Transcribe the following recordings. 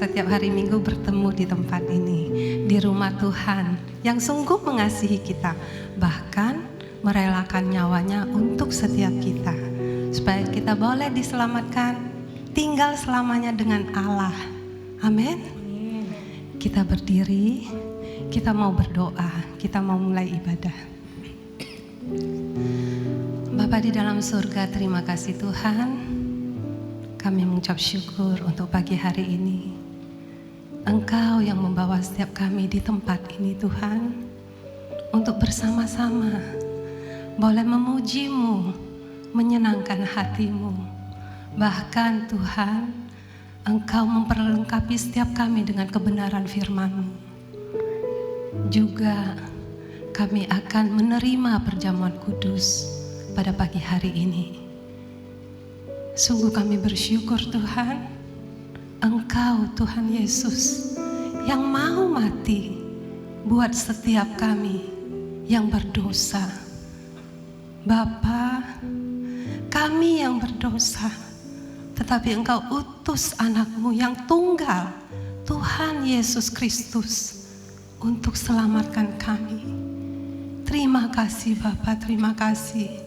setiap hari Minggu bertemu di tempat ini, di rumah Tuhan yang sungguh mengasihi kita, bahkan merelakan nyawanya untuk setiap kita, supaya kita boleh diselamatkan, tinggal selamanya dengan Allah. Amin. Kita berdiri, kita mau berdoa, kita mau mulai ibadah. Bapa di dalam surga, terima kasih Tuhan. Kami mengucap syukur untuk pagi hari ini. Engkau yang membawa setiap kami di tempat ini Tuhan, untuk bersama-sama boleh memuji-Mu, menyenangkan hati-Mu. Bahkan Tuhan, Engkau memperlengkapi setiap kami dengan kebenaran firman-Mu. Juga kami akan menerima perjamuan kudus pada pagi hari ini. Sungguh kami bersyukur Tuhan, Engkau Tuhan Yesus yang mau mati buat setiap kami yang berdosa. Bapa, kami yang berdosa, tetapi Engkau utus anak-Mu yang tunggal, Tuhan Yesus Kristus, untuk selamatkan kami. Terima kasih Bapa, terima kasih.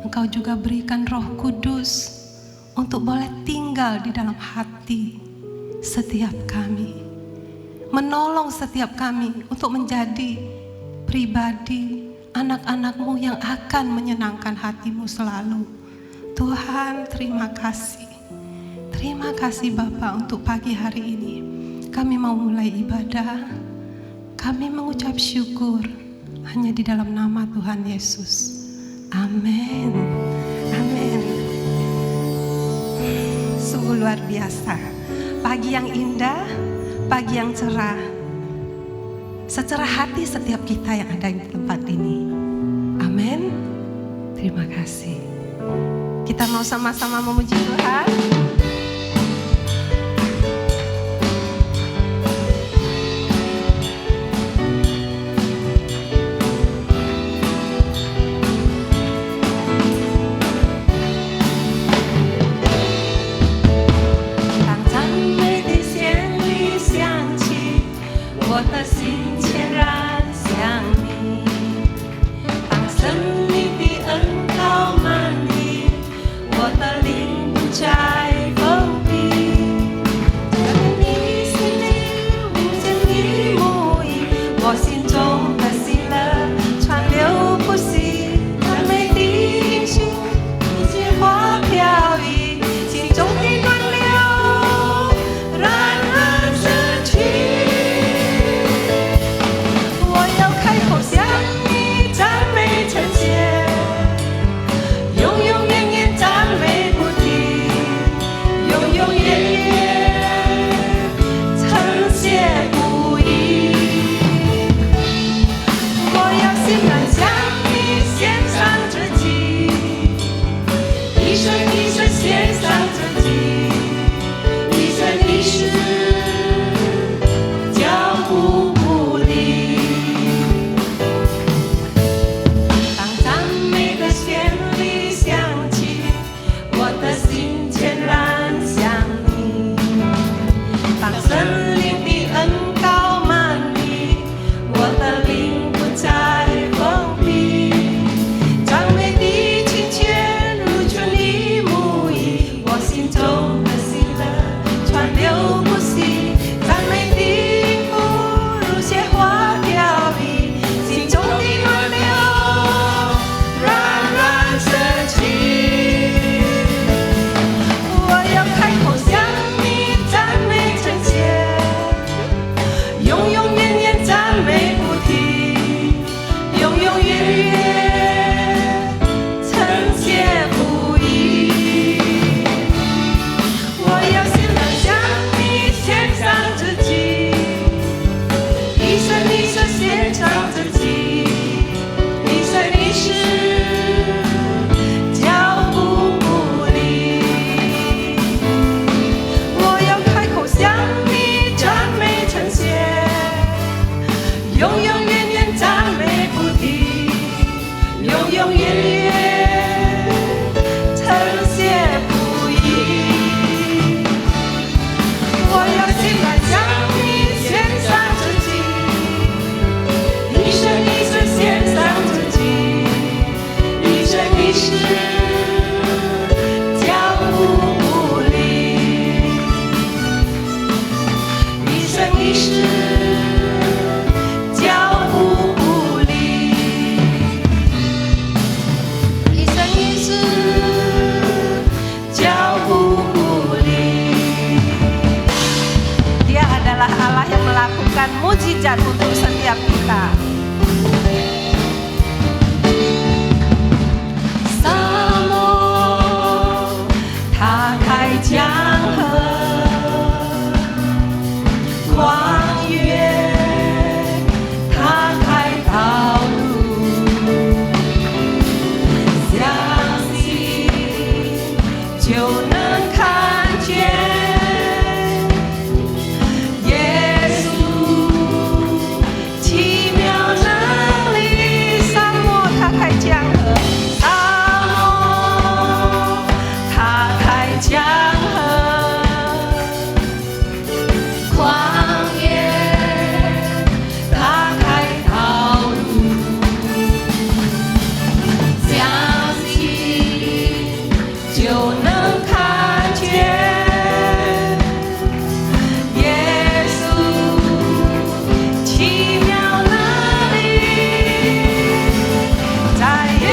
Engkau juga berikan Roh Kudus untuk boleh tinggal di dalam hati setiap kami, menolong setiap kami untuk menjadi pribadi anak-anak-Mu yang akan menyenangkan hati-Mu selalu. Tuhan, terima kasih. Terima kasih Bapa untuk pagi hari ini. Kami mau mulai ibadah. Kami mengucap syukur hanya di dalam nama Tuhan Yesus. Amin. Amin. Sungguh luar biasa. Pagi yang indah, pagi yang cerah. Secerah hati setiap kita yang ada di tempat ini. Amin. Terima kasih. Kita mau sama-sama memuji Tuhan. mujizat untuk setiap kita.沙漠它开江河，旷野它开道路，相信就能看见耶稣奇妙能力。沙漠它开江河，沙漠它开江河，旷野它开道路，相信就能看见耶稣奇妙能力，在耶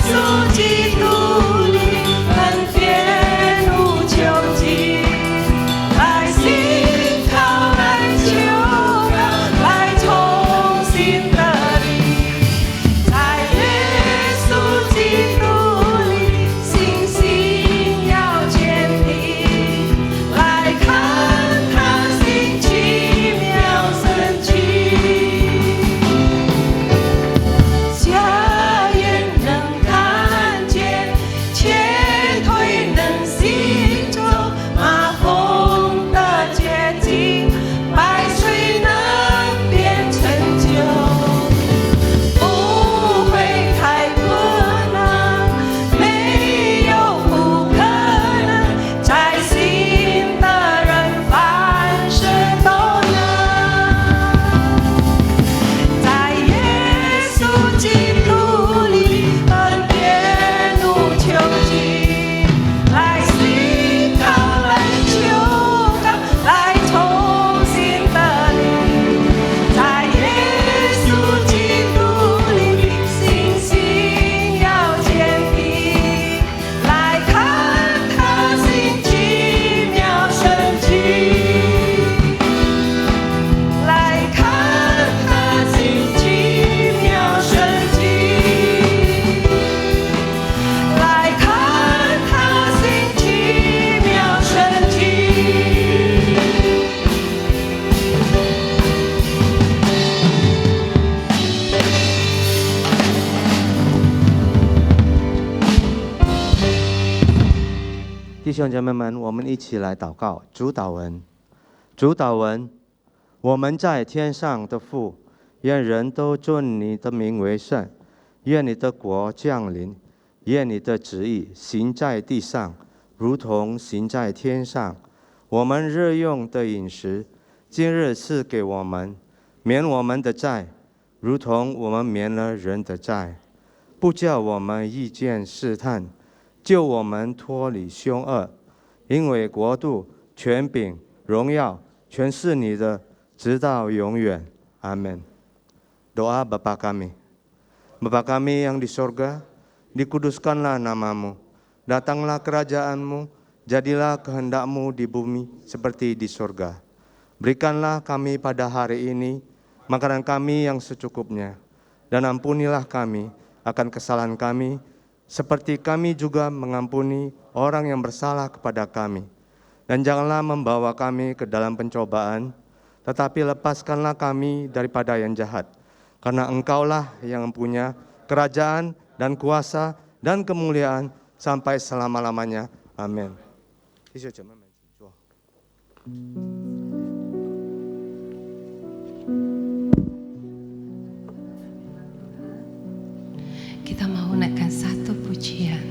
稣基督里恩典无穷尽，来信靠，来求告，来重新得力，在耶稣基督里信心要坚定，来看他行奇妙神迹，瞎眼能看见，瘸腿能行走，马蜂的捷径，百岁能变成就，不会太困难，没有不可能，在信的人凡事都能，在耶稣基督里恩典无穷尽，来信靠，来求告，来重新得力，在耶稣基督里信心要坚定，来看他行奇妙神迹，来看他行奇妙神迹，来看他行奇妙神迹。弟兄姐妹们，我们一起来祷告。主祷文，主祷文，我们在天上的父，愿人都尊你的名为圣，愿你的国降临，愿你的旨意行在地上，如同行在天上。我们日用的饮食，今日赐给我们，免我们的债，如同我们免了人的债，不叫我们遇见试探，救我们脱离凶恶。因为国度、权柄、荣耀，全是你的，直到永远。Amin. Doa Bapa kami. Bapa kami yang di sorga, dikuduskanlah namamu. Datanglah kerajaanmu, jadilah kehendakmu di bumi seperti di sorga. Berikanlah kami pada hari ini makanan kami yang secukupnya, dan ampunilah kami akan kesalahan kami, seperti kami juga mengampuni orang yang bersalah kepada kami. Dan janganlah membawa kami ke dalam pencobaan, tetapi lepaskanlah kami daripada yang jahat. Karena Engkaulah yang punya kerajaan dan kuasa dan kemuliaan sampai selama-lamanya. Amin. Kita mau naikkan satu pujian.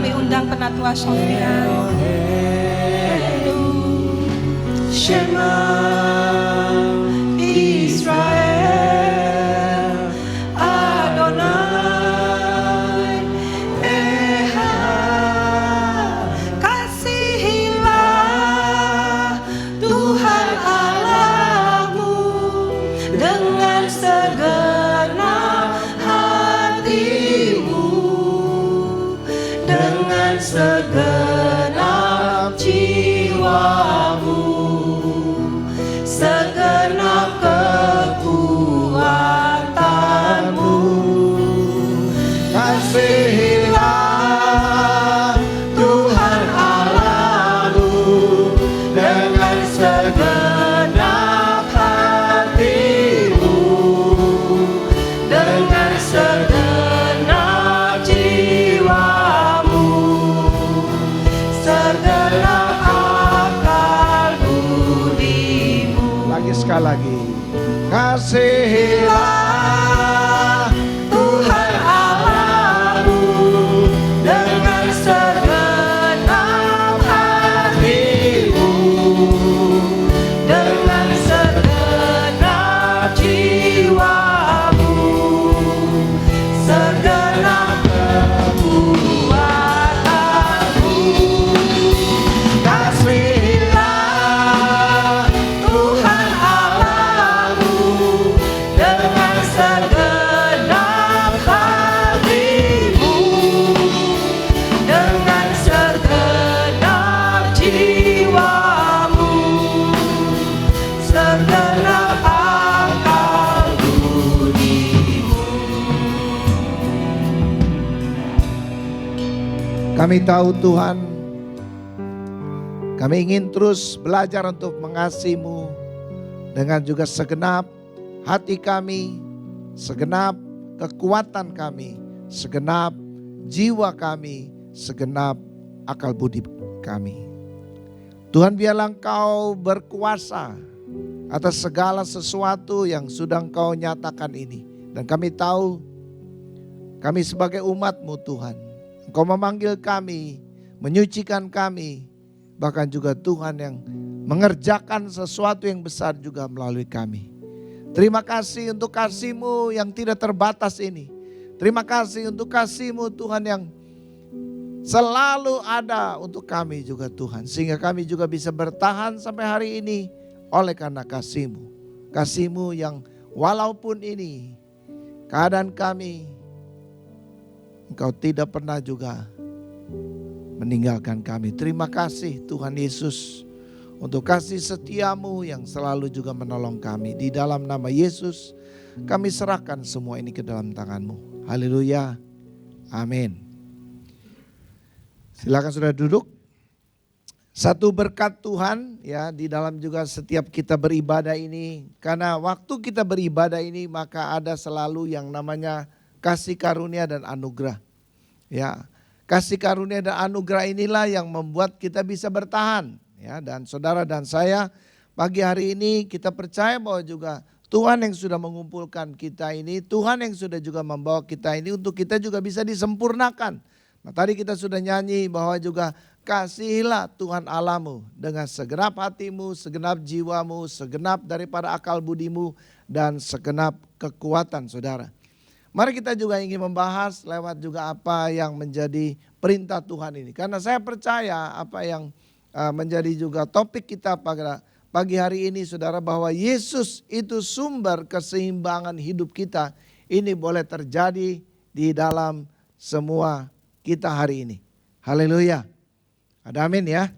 Kami undang Penatua Sofia. Shema Israel, Adonai Echad. Kasihilah Tuhan Allahmu dengan segenap hatimu, dengan segenap jiwamu, segenap kekuatanmu. Kasihilah Tuhan Allahmu dengan segenap hatimu, dengan segenap jiwamu, segenap akal budimu. Lagi sekali lagi. Kasihilah Tuhan Allahmu dengan segenap hatimu, dengan segenap jiwamu, segenap kekuatanmu. Kasihilah Tuhan Allahmu dengan segenap hatimu, dengan segenap jiwamu, segenap akal budimu. Kami tahu Tuhan, kami ingin terus belajar untuk mengasihi-Mu dengan juga segenap hati kami, segenap kekuatan kami, segenap jiwa kami, segenap akal budi kami. Tuhan, biarlah Engkau berkuasa atas segala sesuatu yang sudah Engkau nyatakan ini. Dan kami tahu kami sebagai umat-Mu Tuhan, Engkau memanggil kami, menyucikan kami, bahkan juga Tuhan yang mengerjakan sesuatu yang besar juga melalui kami. Terima kasih untuk kasih-Mu yang tidak terbatas ini. Terima kasih untuk kasih-Mu Tuhan yang selalu ada untuk kami juga Tuhan. Sehingga kami juga bisa bertahan sampai hari ini oleh karena kasih-Mu. Kasih-Mu yang walaupun ini keadaan kami, Engkau tidak pernah juga meninggalkan kami. Terima kasih Tuhan Yesus untuk kasih setia-Mu yang selalu juga menolong kami. Di dalam nama Yesus kami serahkan semua ini ke dalam tangan-Mu. Haleluya. Amin. Silakan sudah duduk. Satu berkat Tuhan ya di dalam juga setiap kita beribadah ini. Karena waktu kita beribadah ini maka ada selalu yang namanya kasih karunia dan anugerah. Ya, kasih karunia dan anugerah inilah yang membuat kita bisa bertahan. Ya, dan saudara dan saya pagi hari ini kita percaya bahwa juga Tuhan yang sudah mengumpulkan kita ini, Tuhan yang sudah juga membawa kita ini untuk kita juga bisa disempurnakan. Nah, tadi kita sudah nyanyi bahwa juga kasihilah Tuhan Allahmu dengan segenap hatimu, segenap jiwamu, segenap daripada akal budimu dan segenap kekuatan saudara. Mari kita juga ingin membahas lewat juga apa yang menjadi perintah Tuhan ini. Karena saya percaya apa yang menjadi juga topik kita pada pagi hari ini saudara, bahwa Yesus itu sumber keseimbangan hidup kita. Ini boleh terjadi di dalam semua kita hari ini. Haleluya. Ada amin ya.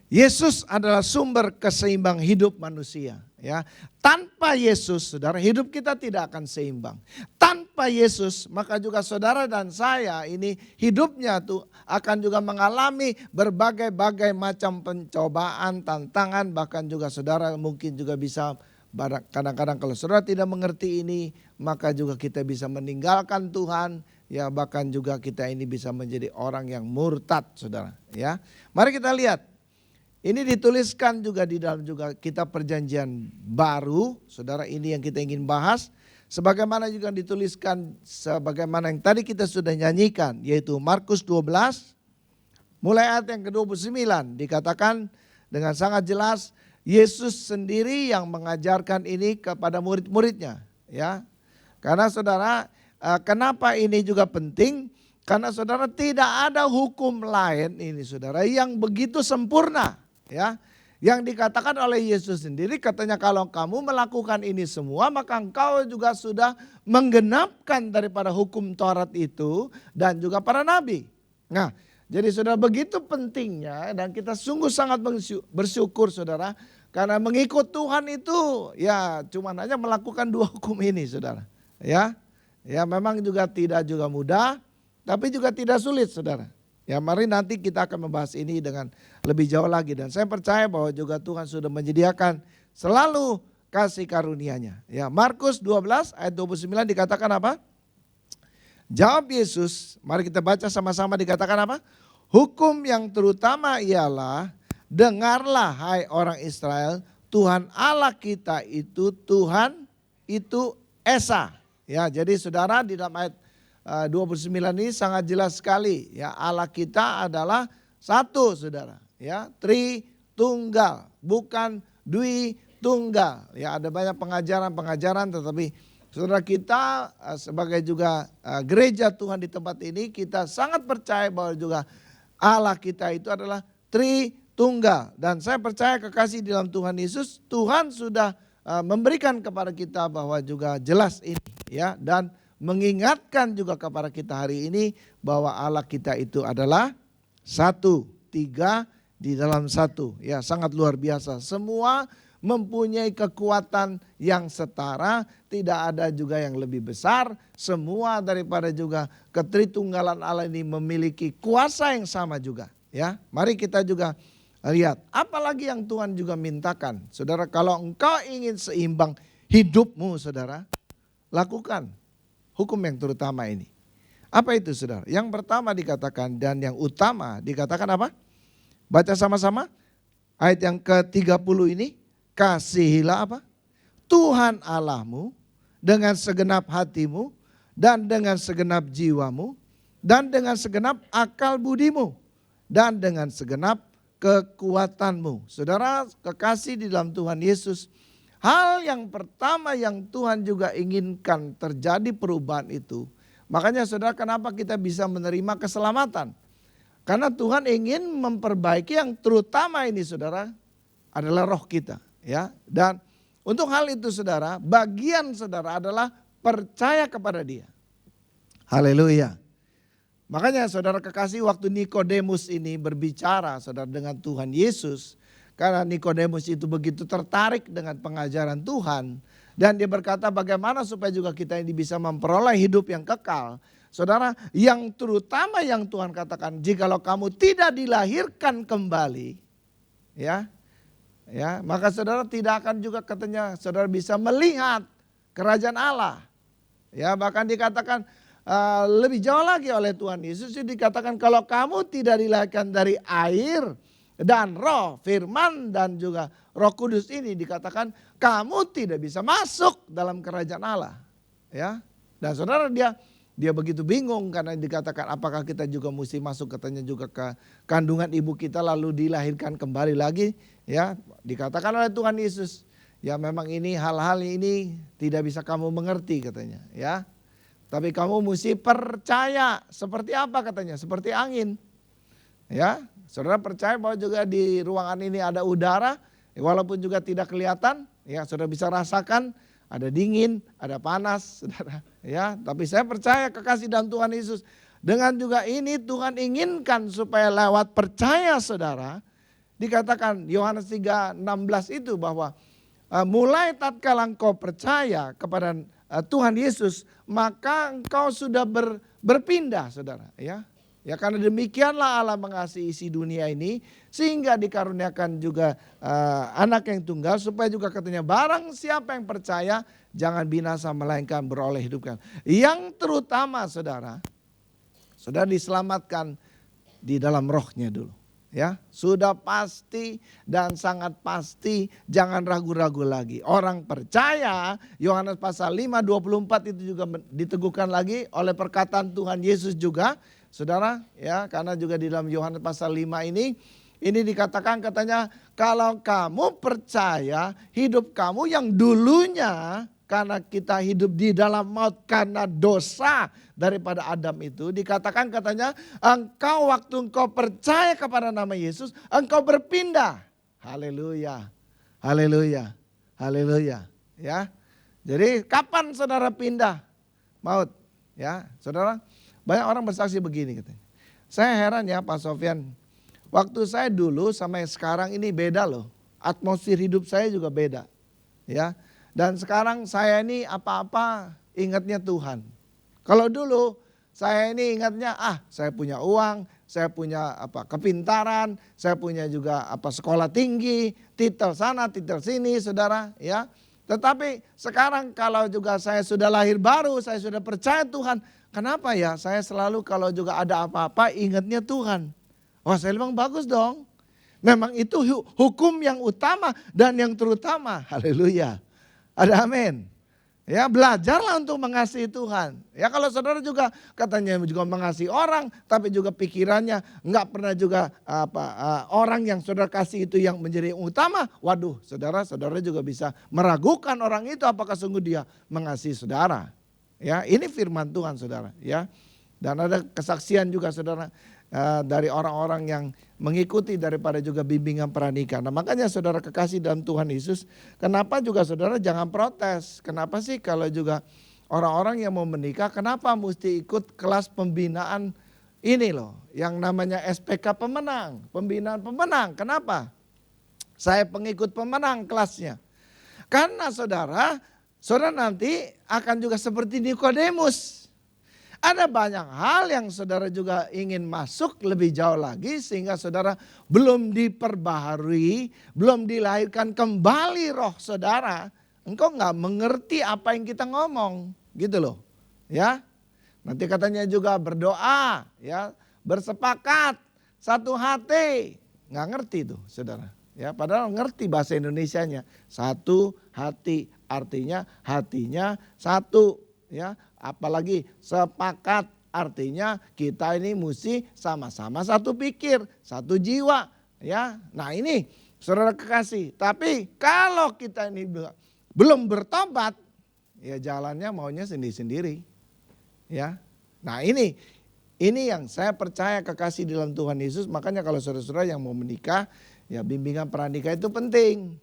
Yesus adalah sumber keseimbang hidup manusia. Ya, tanpa Yesus, saudara, hidup kita tidak akan seimbang. Tanpa Yesus, maka juga saudara dan saya ini hidupnya tuh akan juga mengalami berbagai-bagai macam pencobaan, tantangan, bahkan juga saudara mungkin juga bisa kadang-kadang kalau saudara tidak mengerti ini, maka juga kita bisa meninggalkan Tuhan, ya bahkan juga kita ini bisa menjadi orang yang murtad, saudara. Ya, mari kita lihat. Ini dituliskan juga di dalam juga kitab perjanjian baru. Saudara, ini yang kita ingin bahas. Sebagaimana juga dituliskan, sebagaimana yang tadi kita sudah nyanyikan, yaitu Markus 12, mulai ayat yang ke-29, dikatakan dengan sangat jelas, Yesus sendiri yang mengajarkan ini kepada murid-muridnya. Ya, karena saudara, kenapa ini juga penting? Karena saudara, tidak ada hukum lain ini saudara yang begitu sempurna. Ya, yang dikatakan oleh Yesus sendiri, katanya kalau kamu melakukan ini semua maka engkau juga sudah menggenapkan daripada hukum Taurat itu dan juga para nabi. Nah, jadi saudara, begitu pentingnya dan kita sungguh sangat bersyukur saudara, karena mengikut Tuhan itu ya cuma hanya melakukan 2 hukum ini saudara. Ya, ya memang juga tidak juga mudah, tapi juga tidak sulit saudara. Ya, mari nanti kita akan membahas ini dengan lebih jauh lagi. Dan saya percaya bahwa juga Tuhan sudah menyediakan selalu kasih karunia-Nya. Ya, Markus 12 ayat 29 dikatakan apa? Jawab Yesus, mari kita baca sama-sama, dikatakan apa? Hukum yang terutama ialah, dengarlah hai orang Israel, Tuhan Allah kita itu Tuhan itu Esa. Ya, jadi saudara, di dalam ayat 29 ini sangat jelas sekali, ya, Allah kita adalah satu saudara, ya, Tritunggal, bukan Dwi Tunggal. Ya, ada banyak pengajaran, tetapi saudara, kita sebagai juga gereja Tuhan di tempat ini, kita sangat percaya bahwa juga Allah kita itu adalah Tritunggal. Dan saya percaya kekasih di dalam Tuhan Yesus, Tuhan sudah memberikan kepada kita bahwa juga jelas ini, ya, dan mengingatkan juga kepada kita hari ini bahwa Allah kita itu adalah satu, 3 di dalam satu. Ya, sangat luar biasa. Semua mempunyai kekuatan yang setara, tidak ada juga yang lebih besar. Semua daripada juga ketritunggalan Allah ini memiliki kuasa yang sama juga. Ya, mari kita juga lihat apalagi yang Tuhan juga mintakan. Saudara, kalau engkau ingin seimbang hidupmu saudara, lakukan hukum yang terutama ini. Apa itu saudara? Yang pertama dikatakan dan yang utama dikatakan apa? Baca sama-sama ayat yang ke-30 ini. Kasihilah apa? Tuhan Allahmu dengan segenap hatimu dan dengan segenap jiwamu dan dengan segenap akal budimu dan dengan segenap kekuatanmu. Saudara kekasih di dalam Tuhan Yesus, hal yang pertama yang Tuhan juga inginkan terjadi perubahan itu. Makanya saudara, kenapa kita bisa menerima keselamatan? Karena Tuhan ingin memperbaiki yang terutama ini saudara, adalah roh kita. Ya, dan untuk hal itu saudara, bagian saudara adalah percaya kepada Dia. Haleluya. Makanya saudara kekasih, waktu Nikodemus ini berbicara saudara dengan Tuhan Yesus, karena Nikodemus itu begitu tertarik dengan pengajaran Tuhan. Dan dia berkata bagaimana supaya juga kita ini bisa memperoleh hidup yang kekal. Saudara, yang terutama yang Tuhan katakan, jikalau kamu tidak dilahirkan kembali, ya, maka saudara tidak akan juga katanya saudara bisa melihat kerajaan Allah. Ya, bahkan dikatakan lebih jauh lagi oleh Tuhan Yesus, dikatakan kalau kamu tidak dilahirkan dari air dan roh, firman dan juga Roh Kudus ini, dikatakan kamu tidak bisa masuk dalam kerajaan Allah. Ya. Dan saudara, dia begitu bingung karena dikatakan apakah kita juga mesti masuk katanya juga ke kandungan ibu kita lalu dilahirkan kembali lagi. Ya, dikatakan oleh Tuhan Yesus, ya memang ini hal-hal ini tidak bisa kamu mengerti katanya, ya. Tapi kamu mesti percaya. Seperti apa katanya? Seperti angin. Ya, saudara percaya bahwa juga di ruangan ini ada udara, walaupun juga tidak kelihatan, ya saudara bisa rasakan ada dingin, ada panas, saudara. Ya, tapi saya percaya kekasih dan Tuhan Yesus, dengan juga ini Tuhan inginkan supaya lewat percaya saudara, dikatakan Yohanes 3:16 itu bahwa mulai tatkala engkau percaya kepada Tuhan Yesus, maka engkau sudah berpindah saudara, ya. Ya, karena demikianlah Allah mengasihi isi dunia ini sehingga dikaruniakan juga anak yang tunggal supaya juga katanya barang siapa yang percaya jangan binasa melainkan beroleh hidup kekal. Yang terutama saudara diselamatkan di dalam rohnya dulu. Ya, sudah pasti dan sangat pasti, jangan ragu-ragu lagi. Orang percaya, Yohanes pasal 5, 24 itu juga diteguhkan lagi oleh perkataan Tuhan Yesus juga. Saudara, ya, karena juga di dalam Yohanes pasal 5 ini dikatakan katanya, kalau kamu percaya, hidup kamu yang dulunya, karena kita hidup di dalam maut karena dosa daripada Adam itu, dikatakan katanya, engkau waktu engkau percaya kepada nama Yesus, engkau berpindah. Haleluya, haleluya, haleluya. Ya, jadi kapan saudara pindah maut? Ya, saudara, banyak orang bersaksi begini katanya. Saya heran ya Pak Sofyan, waktu saya dulu sampai sekarang ini beda loh. Atmosfer hidup saya juga beda. Ya. Dan sekarang saya ini apa-apa ingatnya Tuhan. Kalau dulu saya ini ingatnya saya punya uang, saya punya kepintaran, saya punya juga sekolah tinggi, titel sana, titel sini, saudara, ya. Tetapi sekarang kalau juga saya sudah lahir baru, saya sudah percaya Tuhan, kenapa ya saya selalu kalau juga ada apa-apa ingatnya Tuhan. Wah, saya bilang bagus dong. Memang itu hukum yang utama dan yang terutama. Haleluya. Ada amin. Ya, belajarlah untuk mengasihi Tuhan. Ya, kalau saudara juga katanya juga mengasihi orang, tapi juga pikirannya enggak pernah juga orang yang saudara kasih itu yang menjadi yang utama. Waduh, saudara juga bisa meragukan orang itu apakah sungguh dia mengasihi saudara. Ya, ini firman Tuhan saudara, ya. Dan ada kesaksian juga saudara dari orang-orang yang mengikuti daripada juga bimbingan pernikahan. Nah, makanya saudara kekasih dalam Tuhan Yesus, kenapa juga saudara jangan protes. Kenapa sih kalau juga orang-orang yang mau menikah, kenapa mesti ikut kelas pembinaan ini loh, yang namanya SPK pemenang, pembinaan pemenang. Kenapa? Saya pengikut pemenang kelasnya. Karena saudara nanti akan juga seperti Nikodemus. Ada banyak hal yang saudara juga ingin masuk lebih jauh lagi sehingga saudara belum diperbaharui, belum dilahirkan kembali roh saudara. Engkau nggak mengerti apa yang kita ngomong, gitu loh. Ya, nanti katanya juga berdoa, ya, bersepakat, satu hati, nggak ngerti tuh saudara. Ya, padahal ngerti bahasa Indonesianya, satu hati artinya hatinya satu, ya. Apalagi sepakat artinya kita ini mesti sama-sama satu pikir, satu jiwa, ya. Nah, ini saudara kekasih, tapi kalau kita ini belum bertobat, ya jalannya maunya sendiri-sendiri. Ya. Nah, ini yang saya percaya kekasih dalam Tuhan Yesus, makanya kalau saudara-saudara yang mau menikah, ya bimbingan pranikah itu penting.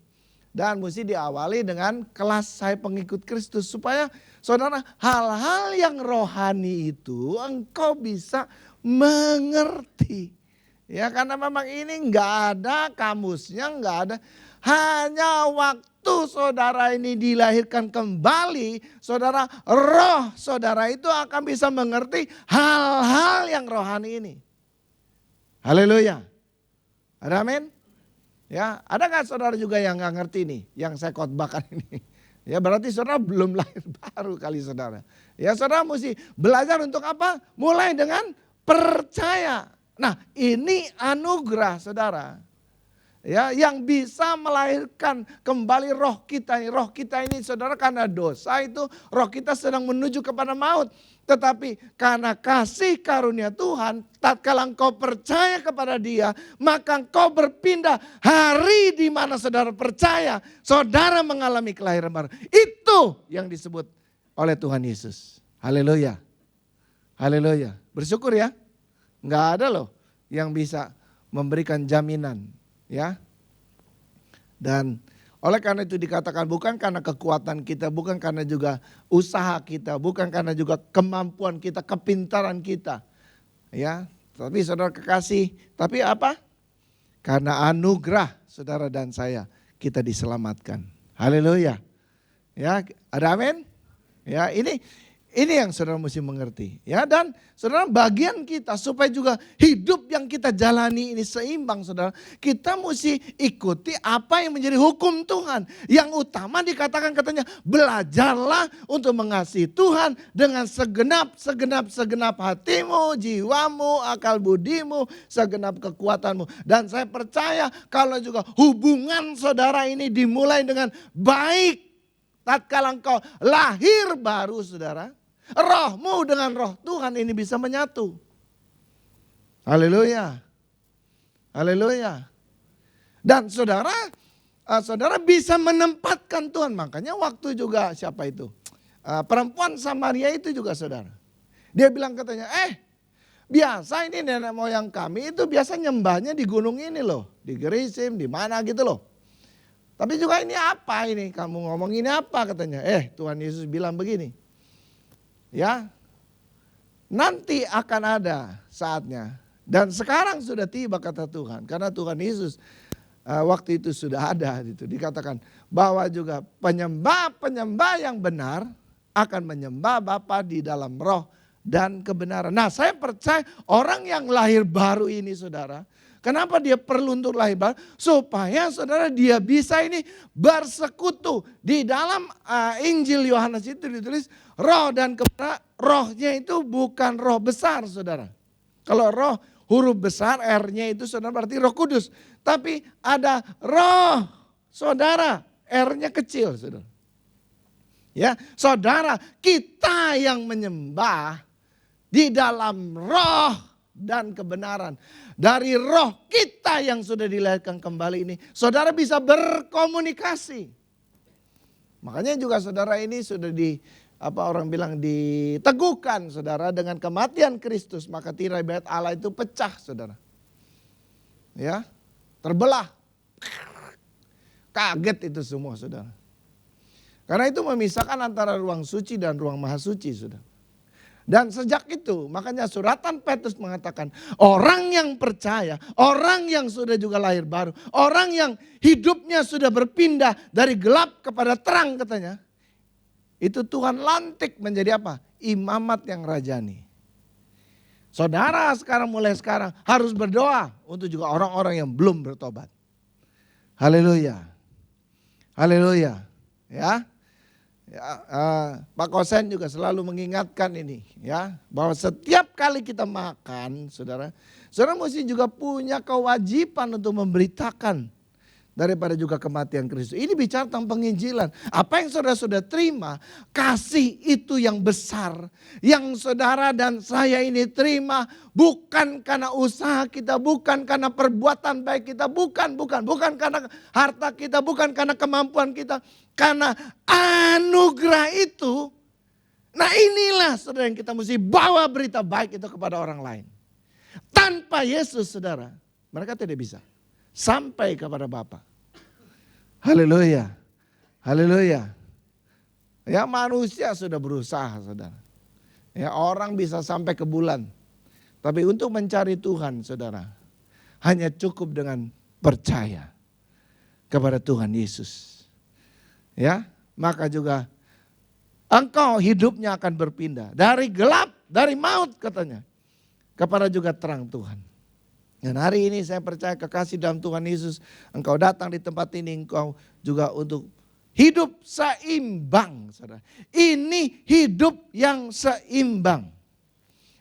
Dan mesti diawali dengan kelas saya pengikut Kristus supaya saudara hal-hal yang rohani itu engkau bisa mengerti. Ya, karena memang ini enggak ada kamusnya, enggak ada. Hanya waktu saudara ini dilahirkan kembali, saudara, roh saudara itu akan bisa mengerti hal-hal yang rohani ini. Haleluya. Ada amin? Ya, ada nggak saudara juga yang nggak ngerti nih, yang saya khotbahkan ini? Ya, berarti saudara belum lahir baru kali saudara. Ya, saudara mesti belajar untuk apa? Mulai dengan percaya. Nah, ini anugerah saudara. Ya, yang bisa melahirkan kembali roh kita. Roh kita ini saudara karena dosa itu roh kita sedang menuju kepada maut. Tetapi karena kasih karunia Tuhan, tatkala engkau percaya kepada Dia, maka engkau berpindah. Hari di mana saudara percaya, saudara mengalami kelahiran baru. Itu yang disebut oleh Tuhan Yesus. Haleluya. Haleluya. Bersyukur ya. Enggak ada loh yang bisa memberikan jaminan, ya. Dan oleh karena itu dikatakan bukan karena kekuatan kita, bukan karena juga usaha kita, bukan karena juga kemampuan kita, kepintaran kita. Ya, tapi saudara kekasih, tapi apa? Karena anugerah saudara dan saya kita diselamatkan. Haleluya. Ya, ada amin? Ya, ini Ini yang saudara mesti mengerti. Ya, dan saudara bagian kita supaya juga hidup yang kita jalani ini seimbang saudara. Kita mesti ikuti apa yang menjadi hukum Tuhan. Yang utama dikatakan katanya belajarlah untuk mengasihi Tuhan dengan segenap hatimu, jiwamu, akal budimu, segenap kekuatanmu. Dan saya percaya kalau juga hubungan saudara ini dimulai dengan baik. Tatkala engkau lahir baru saudara, rohmu dengan roh Tuhan ini bisa menyatu. Haleluya. Haleluya. Dan saudara bisa menempatkan Tuhan. Makanya waktu juga siapa itu? Perempuan Samaria itu juga saudara. Dia bilang katanya, biasa ini nenek moyang kami itu biasa nyembahnya di gunung ini loh. Di Gerizim, di mana gitu loh. Tapi juga ini apa ini? Kamu ngomong ini apa katanya? Tuhan Yesus bilang begini. Ya, nanti akan ada saatnya. Dan sekarang sudah tiba kata Tuhan. Karena Tuhan Yesus waktu itu sudah ada. Gitu. Dikatakan bahwa juga penyembah yang benar akan menyembah Bapa di dalam roh dan kebenaran. Nah saya percaya orang yang lahir baru ini saudara. Kenapa dia perlu untuk lahir baru? Supaya saudara dia bisa ini bersekutu. Di dalam Injil Yohanes itu ditulis roh dan kebenaran. Rohnya itu bukan roh besar saudara. Kalau roh huruf besar R-nya itu saudara berarti roh kudus. Tapi ada roh saudara R-nya kecil saudara. Ya, saudara kita yang menyembah di dalam roh dan kebenaran. Dari roh kita yang sudah dilahirkan kembali ini. Saudara bisa berkomunikasi. Makanya juga saudara ini sudah orang bilang diteguhkan saudara dengan kematian Kristus. Maka tirai bait Allah itu pecah saudara. Ya, terbelah. Kaget itu semua saudara. Karena itu memisahkan antara ruang suci dan ruang maha suci saudara. Dan sejak itu makanya suratan Petrus mengatakan orang yang percaya, orang yang sudah juga lahir baru, orang yang hidupnya sudah berpindah dari gelap kepada terang katanya. Itu Tuhan lantik menjadi apa? Imamat yang rajani. Saudara mulai sekarang harus berdoa untuk juga orang-orang yang belum bertobat. Haleluya. Haleluya. Ya. Pak Kosen juga selalu mengingatkan ini ya, bahwa setiap kali kita makan saudara mesti juga punya kewajiban untuk memberitakan daripada juga kematian Kristus. Ini bicara tentang penginjilan. Apa yang saudara sudah terima, kasih itu yang besar. Yang saudara dan saya ini terima bukan karena usaha kita, bukan karena perbuatan baik kita, bukan karena harta kita, bukan karena kemampuan kita. Karena anugerah itu, nah inilah saudara yang kita mesti bawa berita baik itu kepada orang lain. Tanpa Yesus saudara, mereka tidak bisa sampai kepada Bapa. Haleluya. Haleluya. Ya manusia sudah berusaha saudara. Ya orang bisa sampai ke bulan. Tapi untuk mencari Tuhan saudara, hanya cukup dengan percaya kepada Tuhan Yesus. Ya, maka juga engkau hidupnya akan berpindah dari gelap, dari maut katanya, kepada juga terang Tuhan. Dan hari ini saya percaya kekasih dalam Tuhan Yesus, engkau datang di tempat ini, engkau juga untuk hidup seimbang. Saudara. Ini hidup yang seimbang.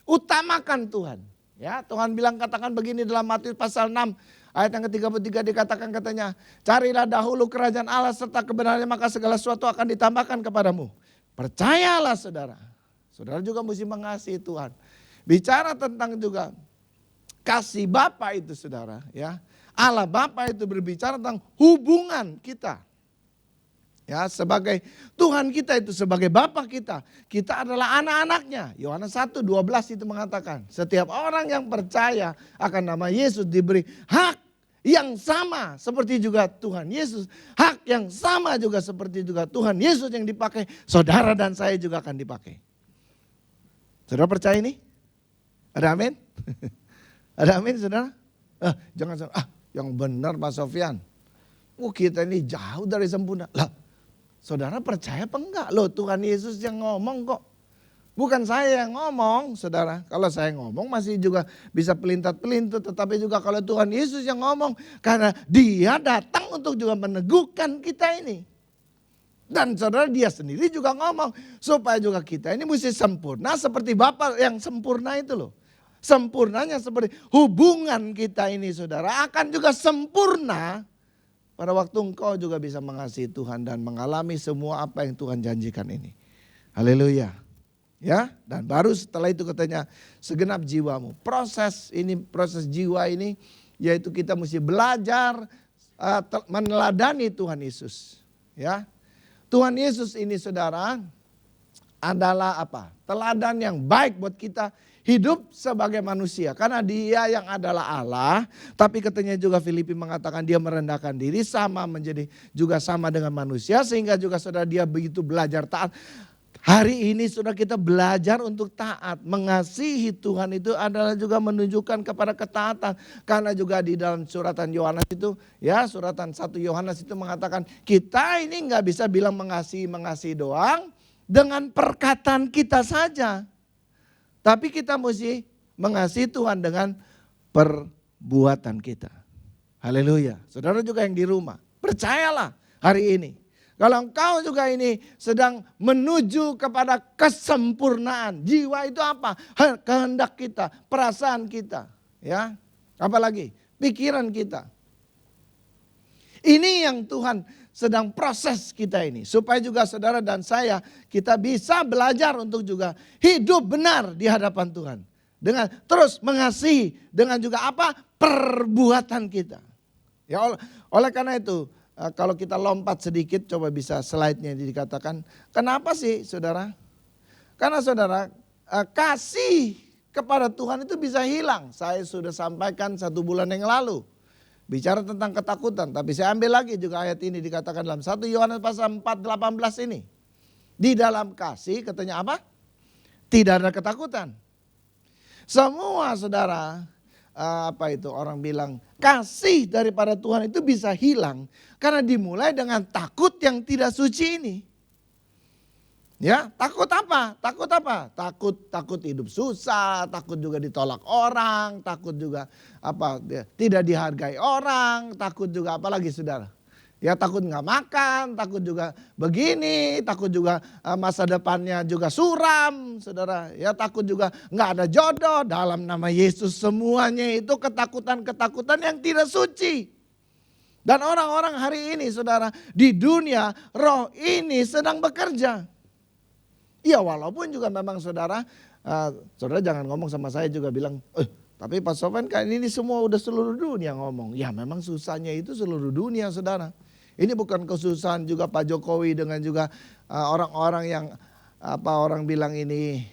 Utamakan Tuhan. Ya, Tuhan bilang katakan begini dalam Matius pasal 6 ayat yang ke-33 dikatakan katanya, carilah dahulu kerajaan Allah serta kebenarannya maka segala sesuatu akan ditambahkan kepadamu. Percayalah saudara. Saudara juga mesti mengasihi Tuhan. Bicara tentang juga kasih Bapa itu saudara, ya. Allah Bapa itu berbicara tentang hubungan kita. Ya, sebagai Tuhan kita itu sebagai Bapa kita. Kita adalah anak-anaknya. Yohanes 1:12 itu mengatakan, setiap orang yang percaya akan nama Yesus diberi hak yang sama seperti juga Tuhan Yesus. Hak yang sama juga seperti juga Tuhan Yesus yang dipakai. Saudara dan saya juga akan dipakai. Saudara percaya ini? Ada amin? Ada amin saudara? Jangan yang benar Pak Sofyan. Kita ini jauh dari sempurna. Lah, saudara percaya apa enggak? Loh Tuhan Yesus yang ngomong kok. Bukan saya yang ngomong, saudara. Kalau saya ngomong masih juga bisa pelintat-pelintut. Tetapi juga kalau Tuhan Yesus yang ngomong. Karena dia datang untuk juga meneguhkan kita ini. Dan saudara, dia sendiri juga ngomong. Supaya juga kita ini mesti sempurna seperti Bapa yang sempurna itu loh. Sempurnanya seperti hubungan kita ini saudara akan juga sempurna. Pada waktu engkau juga bisa mengasihi Tuhan dan mengalami semua apa yang Tuhan janjikan ini. Haleluya. Ya, dan baru setelah itu katanya segenap jiwamu. Proses jiwa ini yaitu kita mesti belajar meneladani Tuhan Yesus. Ya. Tuhan Yesus ini saudara adalah apa? Teladan yang baik buat kita hidup sebagai manusia. Karena dia yang adalah Allah. Tapi katanya juga Filipi mengatakan dia merendahkan diri menjadi juga sama dengan manusia. Sehingga juga saudara dia begitu belajar taat. Hari ini sudah kita belajar untuk taat. Mengasihi Tuhan itu adalah juga menunjukkan kepada ketaatan. Karena juga di dalam suratan Yohanes itu, ya suratan 1 Yohanes itu mengatakan kita ini nggak bisa bilang mengasihi doang dengan perkataan kita saja. Tapi kita mesti mengasihi Tuhan dengan perbuatan kita. Haleluya. Saudara juga yang di rumah, percayalah hari ini. Kalau engkau juga ini sedang menuju kepada kesempurnaan. Jiwa itu apa? Kehendak kita, perasaan kita. Ya, apalagi pikiran kita. Ini yang Tuhan sedang proses kita ini. Supaya juga saudara dan saya kita bisa belajar untuk juga hidup benar di hadapan Tuhan. Dengan terus mengasihi. Dengan juga apa? Perbuatan kita. Ya, oleh karena itu kalau kita lompat sedikit coba bisa slide-nya dikatakan. Kenapa sih saudara? Karena saudara kasih kepada Tuhan itu bisa hilang. Saya sudah sampaikan 1 bulan yang lalu. Bicara tentang ketakutan, tapi saya ambil lagi juga ayat ini dikatakan dalam 1 Yohanes pasal 4:18 ini. Di dalam kasih katanya apa? Tidak ada ketakutan. Semua saudara, orang bilang kasih daripada Tuhan itu bisa hilang. Karena dimulai dengan takut yang tidak suci ini. Ya, takut apa? Takut apa? Takut hidup susah, takut juga ditolak orang, takut juga tidak dihargai orang, takut juga apalagi saudara. Ya takut nggak makan, takut juga begini, takut juga masa depannya juga suram, saudara. Ya takut juga nggak ada jodoh. Dalam nama Yesus semuanya itu ketakutan-ketakutan yang tidak suci. Dan orang-orang hari ini saudara di dunia roh ini sedang bekerja. Ya walaupun juga memang saudara jangan ngomong sama saya juga bilang, tapi Pak Sofyan kan ini semua udah seluruh dunia ngomong. Ya memang susahnya itu seluruh dunia saudara. Ini bukan kesusahan juga Pak Jokowi dengan juga orang-orang yang orang bilang ini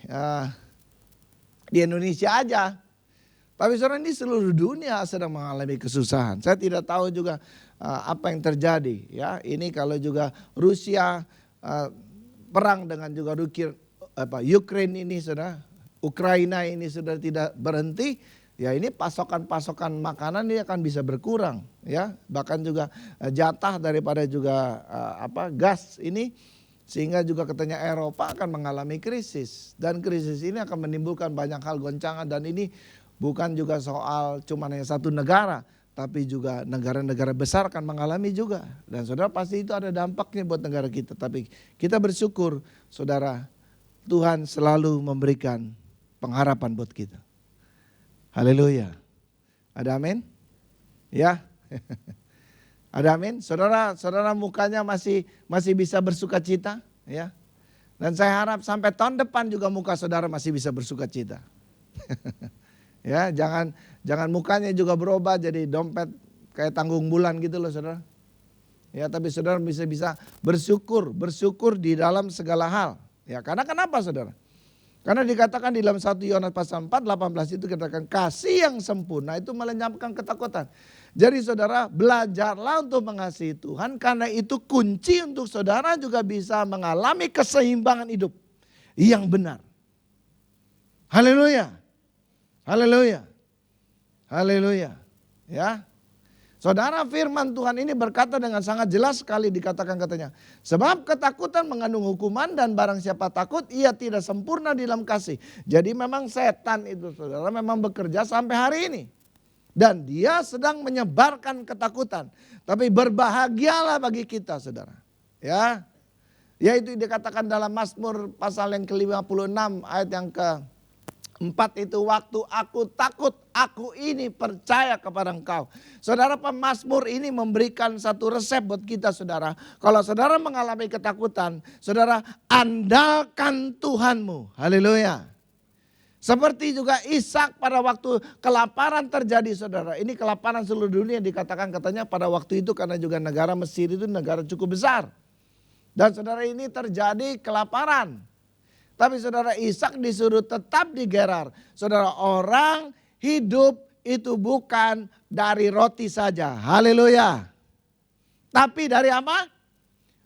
di Indonesia aja. Tapi saudara ini seluruh dunia sedang mengalami kesusahan. Saya tidak tahu juga apa yang terjadi. Ya ini kalau juga Rusia perang dengan juga Ukraina ini sudah Ukraina ini sudah tidak berhenti, ya ini pasokan-pasokan makanan ini akan bisa berkurang, ya bahkan juga jatah daripada juga gas ini sehingga juga katanya Eropa akan mengalami krisis dan krisis ini akan menimbulkan banyak hal goncangan dan ini bukan juga soal cuma hanya satu negara. Tapi juga negara-negara besar akan mengalami juga. Dan saudara pasti itu ada dampaknya buat negara kita. Tapi kita bersyukur saudara Tuhan selalu memberikan pengharapan buat kita. Haleluya. Ada amin? Ya. Ada amin? Saudara mukanya masih bisa bersuka cita. Ya. Dan saya harap sampai tahun depan juga muka saudara masih bisa bersuka cita. Ya, jangan mukanya juga berubah jadi dompet kayak tanggung bulan gitu loh saudara. Ya, tapi saudara bisa bersyukur di dalam segala hal. Ya, karena kenapa saudara? Karena dikatakan di dalam 1 Yohanes pasal 4:18 itu dikatakan kasih yang sempurna itu melenyapkan ketakutan. Jadi saudara belajarlah untuk mengasihi Tuhan karena itu kunci untuk saudara juga bisa mengalami keseimbangan hidup yang benar. Haleluya. Haleluya. Haleluya. Ya. Saudara, firman Tuhan ini berkata dengan sangat jelas sekali, dikatakan katanya. Sebab ketakutan mengandung hukuman dan barang siapa takut ia tidak sempurna di dalam kasih. Jadi memang setan itu saudara memang bekerja sampai hari ini. Dan dia sedang menyebarkan ketakutan. Tapi berbahagialah bagi kita saudara. Ya, yaitu dikatakan dalam Mazmur pasal yang ke-56 ayat yang ke-4 itu, waktu aku takut, aku ini percaya kepada Engkau. Saudara, pemazmur ini memberikan satu resep buat kita saudara. Kalau saudara mengalami ketakutan, saudara andalkan Tuhanmu. Haleluya. Seperti juga Ishak pada waktu kelaparan terjadi saudara. Ini kelaparan seluruh dunia dikatakan katanya pada waktu itu karena juga negara Mesir itu negara cukup besar. Dan saudara ini terjadi kelaparan. Tapi saudara Ishak disuruh tetap di Gerar. Saudara, orang hidup itu bukan dari roti saja. Haleluya. Tapi dari apa?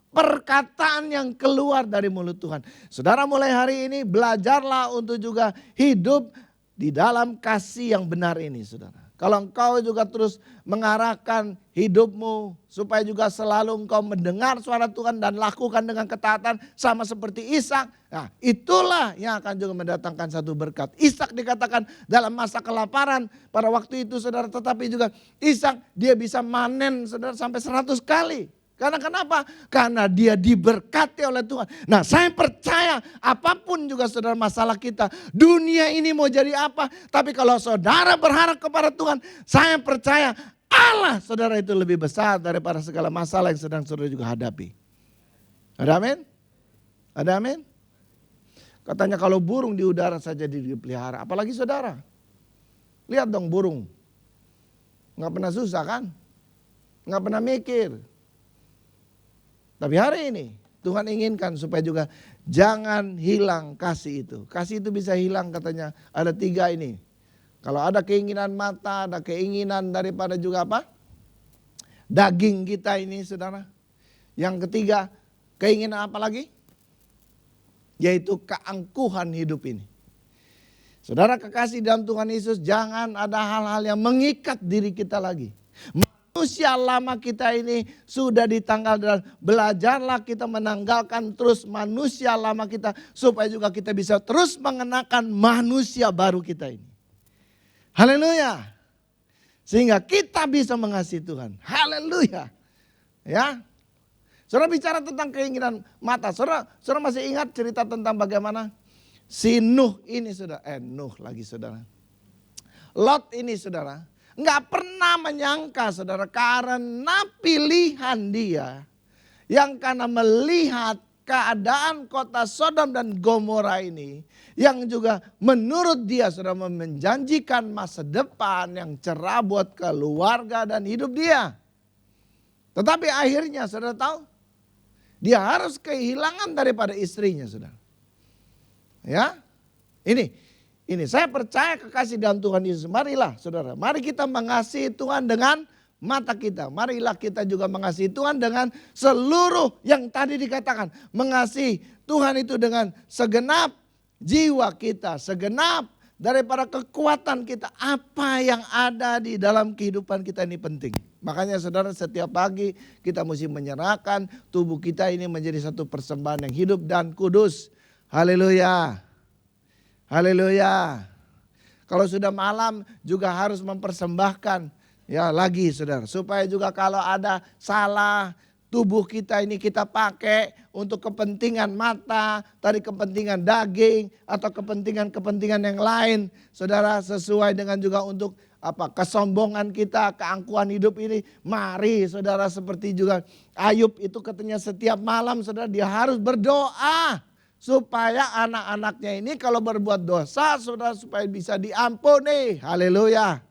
Perkataan yang keluar dari mulut Tuhan. Saudara, mulai hari ini belajarlah untuk juga hidup di dalam kasih yang benar ini saudara. Kalau engkau juga terus mengarahkan hidupmu supaya juga selalu engkau mendengar suara Tuhan dan lakukan dengan ketaatan sama seperti Ishak. Nah, itulah yang akan juga mendatangkan satu berkat. Ishak dikatakan dalam masa kelaparan pada waktu itu saudara, tetapi juga Ishak dia bisa manen saudara sampai 100 kali. Karena kenapa? Karena dia diberkati oleh Tuhan. Nah, saya percaya apapun juga saudara masalah kita, dunia ini mau jadi apa, tapi kalau saudara berharap kepada Tuhan, saya percaya Allah saudara itu lebih besar daripada segala masalah yang sedang saudara juga hadapi. Ada amin? Ada amin? Katanya kalau burung di udara saja dipelihara, apalagi saudara. Lihat dong burung. Nggak pernah susah kan? Nggak pernah mikir. Tapi hari ini Tuhan inginkan supaya juga jangan hilang kasih itu. Kasih itu bisa hilang katanya. Ada 3 ini. Kalau ada keinginan mata, ada keinginan daripada juga apa? Daging kita ini saudara. Yang ketiga, keinginan apa lagi? Yaitu keangkuhan hidup ini. Saudara kekasih dalam Tuhan Yesus, jangan ada hal-hal yang mengikat diri kita lagi. Manusia lama kita ini sudah ditanggal dan belajarlah kita menanggalkan terus manusia lama kita supaya juga kita bisa terus mengenakan manusia baru kita ini. Haleluya. Sehingga kita bisa mengasihi Tuhan. Haleluya. Ya. Saudara bicara tentang keinginan mata. Saudara masih ingat cerita tentang bagaimana si Nuh ini saudara. Nuh lagi saudara. Lot ini saudara. Enggak pernah menyangka saudara karena pilihan dia yang karena melihat keadaan kota Sodom dan Gomora ini yang juga menurut dia saudara menjanjikan masa depan yang cerah buat keluarga dan hidup dia. Tetapi akhirnya saudara tahu dia harus kehilangan daripada istrinya saudara. Ya, ini saya percaya kekasih dalam Tuhan Yesus. Marilah saudara, mari kita mengasihi Tuhan dengan mata kita. Marilah kita juga mengasihi Tuhan dengan seluruh yang tadi dikatakan. Mengasihi Tuhan itu dengan segenap jiwa kita, segenap daripada kekuatan kita. Apa yang ada di dalam kehidupan kita ini penting. Makanya saudara setiap pagi kita mesti menyerahkan tubuh kita ini menjadi satu persembahan yang hidup dan kudus. Haleluya. Haleluya. Kalau sudah malam juga harus mempersembahkan ya lagi saudara. Supaya juga kalau ada salah tubuh kita ini kita pakai untuk kepentingan mata, tadi kepentingan daging atau kepentingan-kepentingan yang lain. Saudara sesuai dengan juga untuk apa kesombongan kita, keangkuhan hidup ini. Mari saudara seperti juga Ayub itu katanya setiap malam saudara dia harus berdoa. Supaya anak-anaknya ini kalau berbuat dosa saudara supaya bisa diampuni. Haleluya.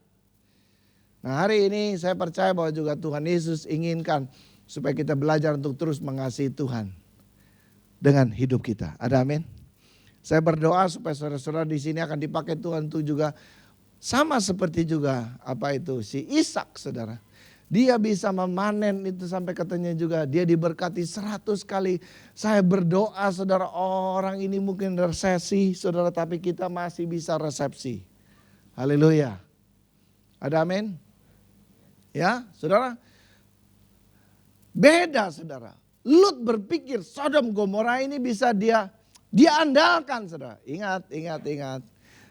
Nah hari ini saya percaya bahwa juga Tuhan Yesus inginkan supaya kita belajar untuk terus mengasihi Tuhan dengan hidup kita. Ada amin. Saya berdoa supaya saudara-saudara di sini akan dipakai Tuhan untuk juga sama seperti juga apa itu si Ishak saudara. Dia bisa memanen itu sampai katanya juga dia diberkati 100 kali. Saya berdoa saudara orang ini mungkin resesi saudara tapi kita masih bisa resepsi. Haleluya. Ada amin? Ya, saudara. Beda, saudara. Lut berpikir Sodom Gomora ini bisa dia andalkan, saudara. Ingat.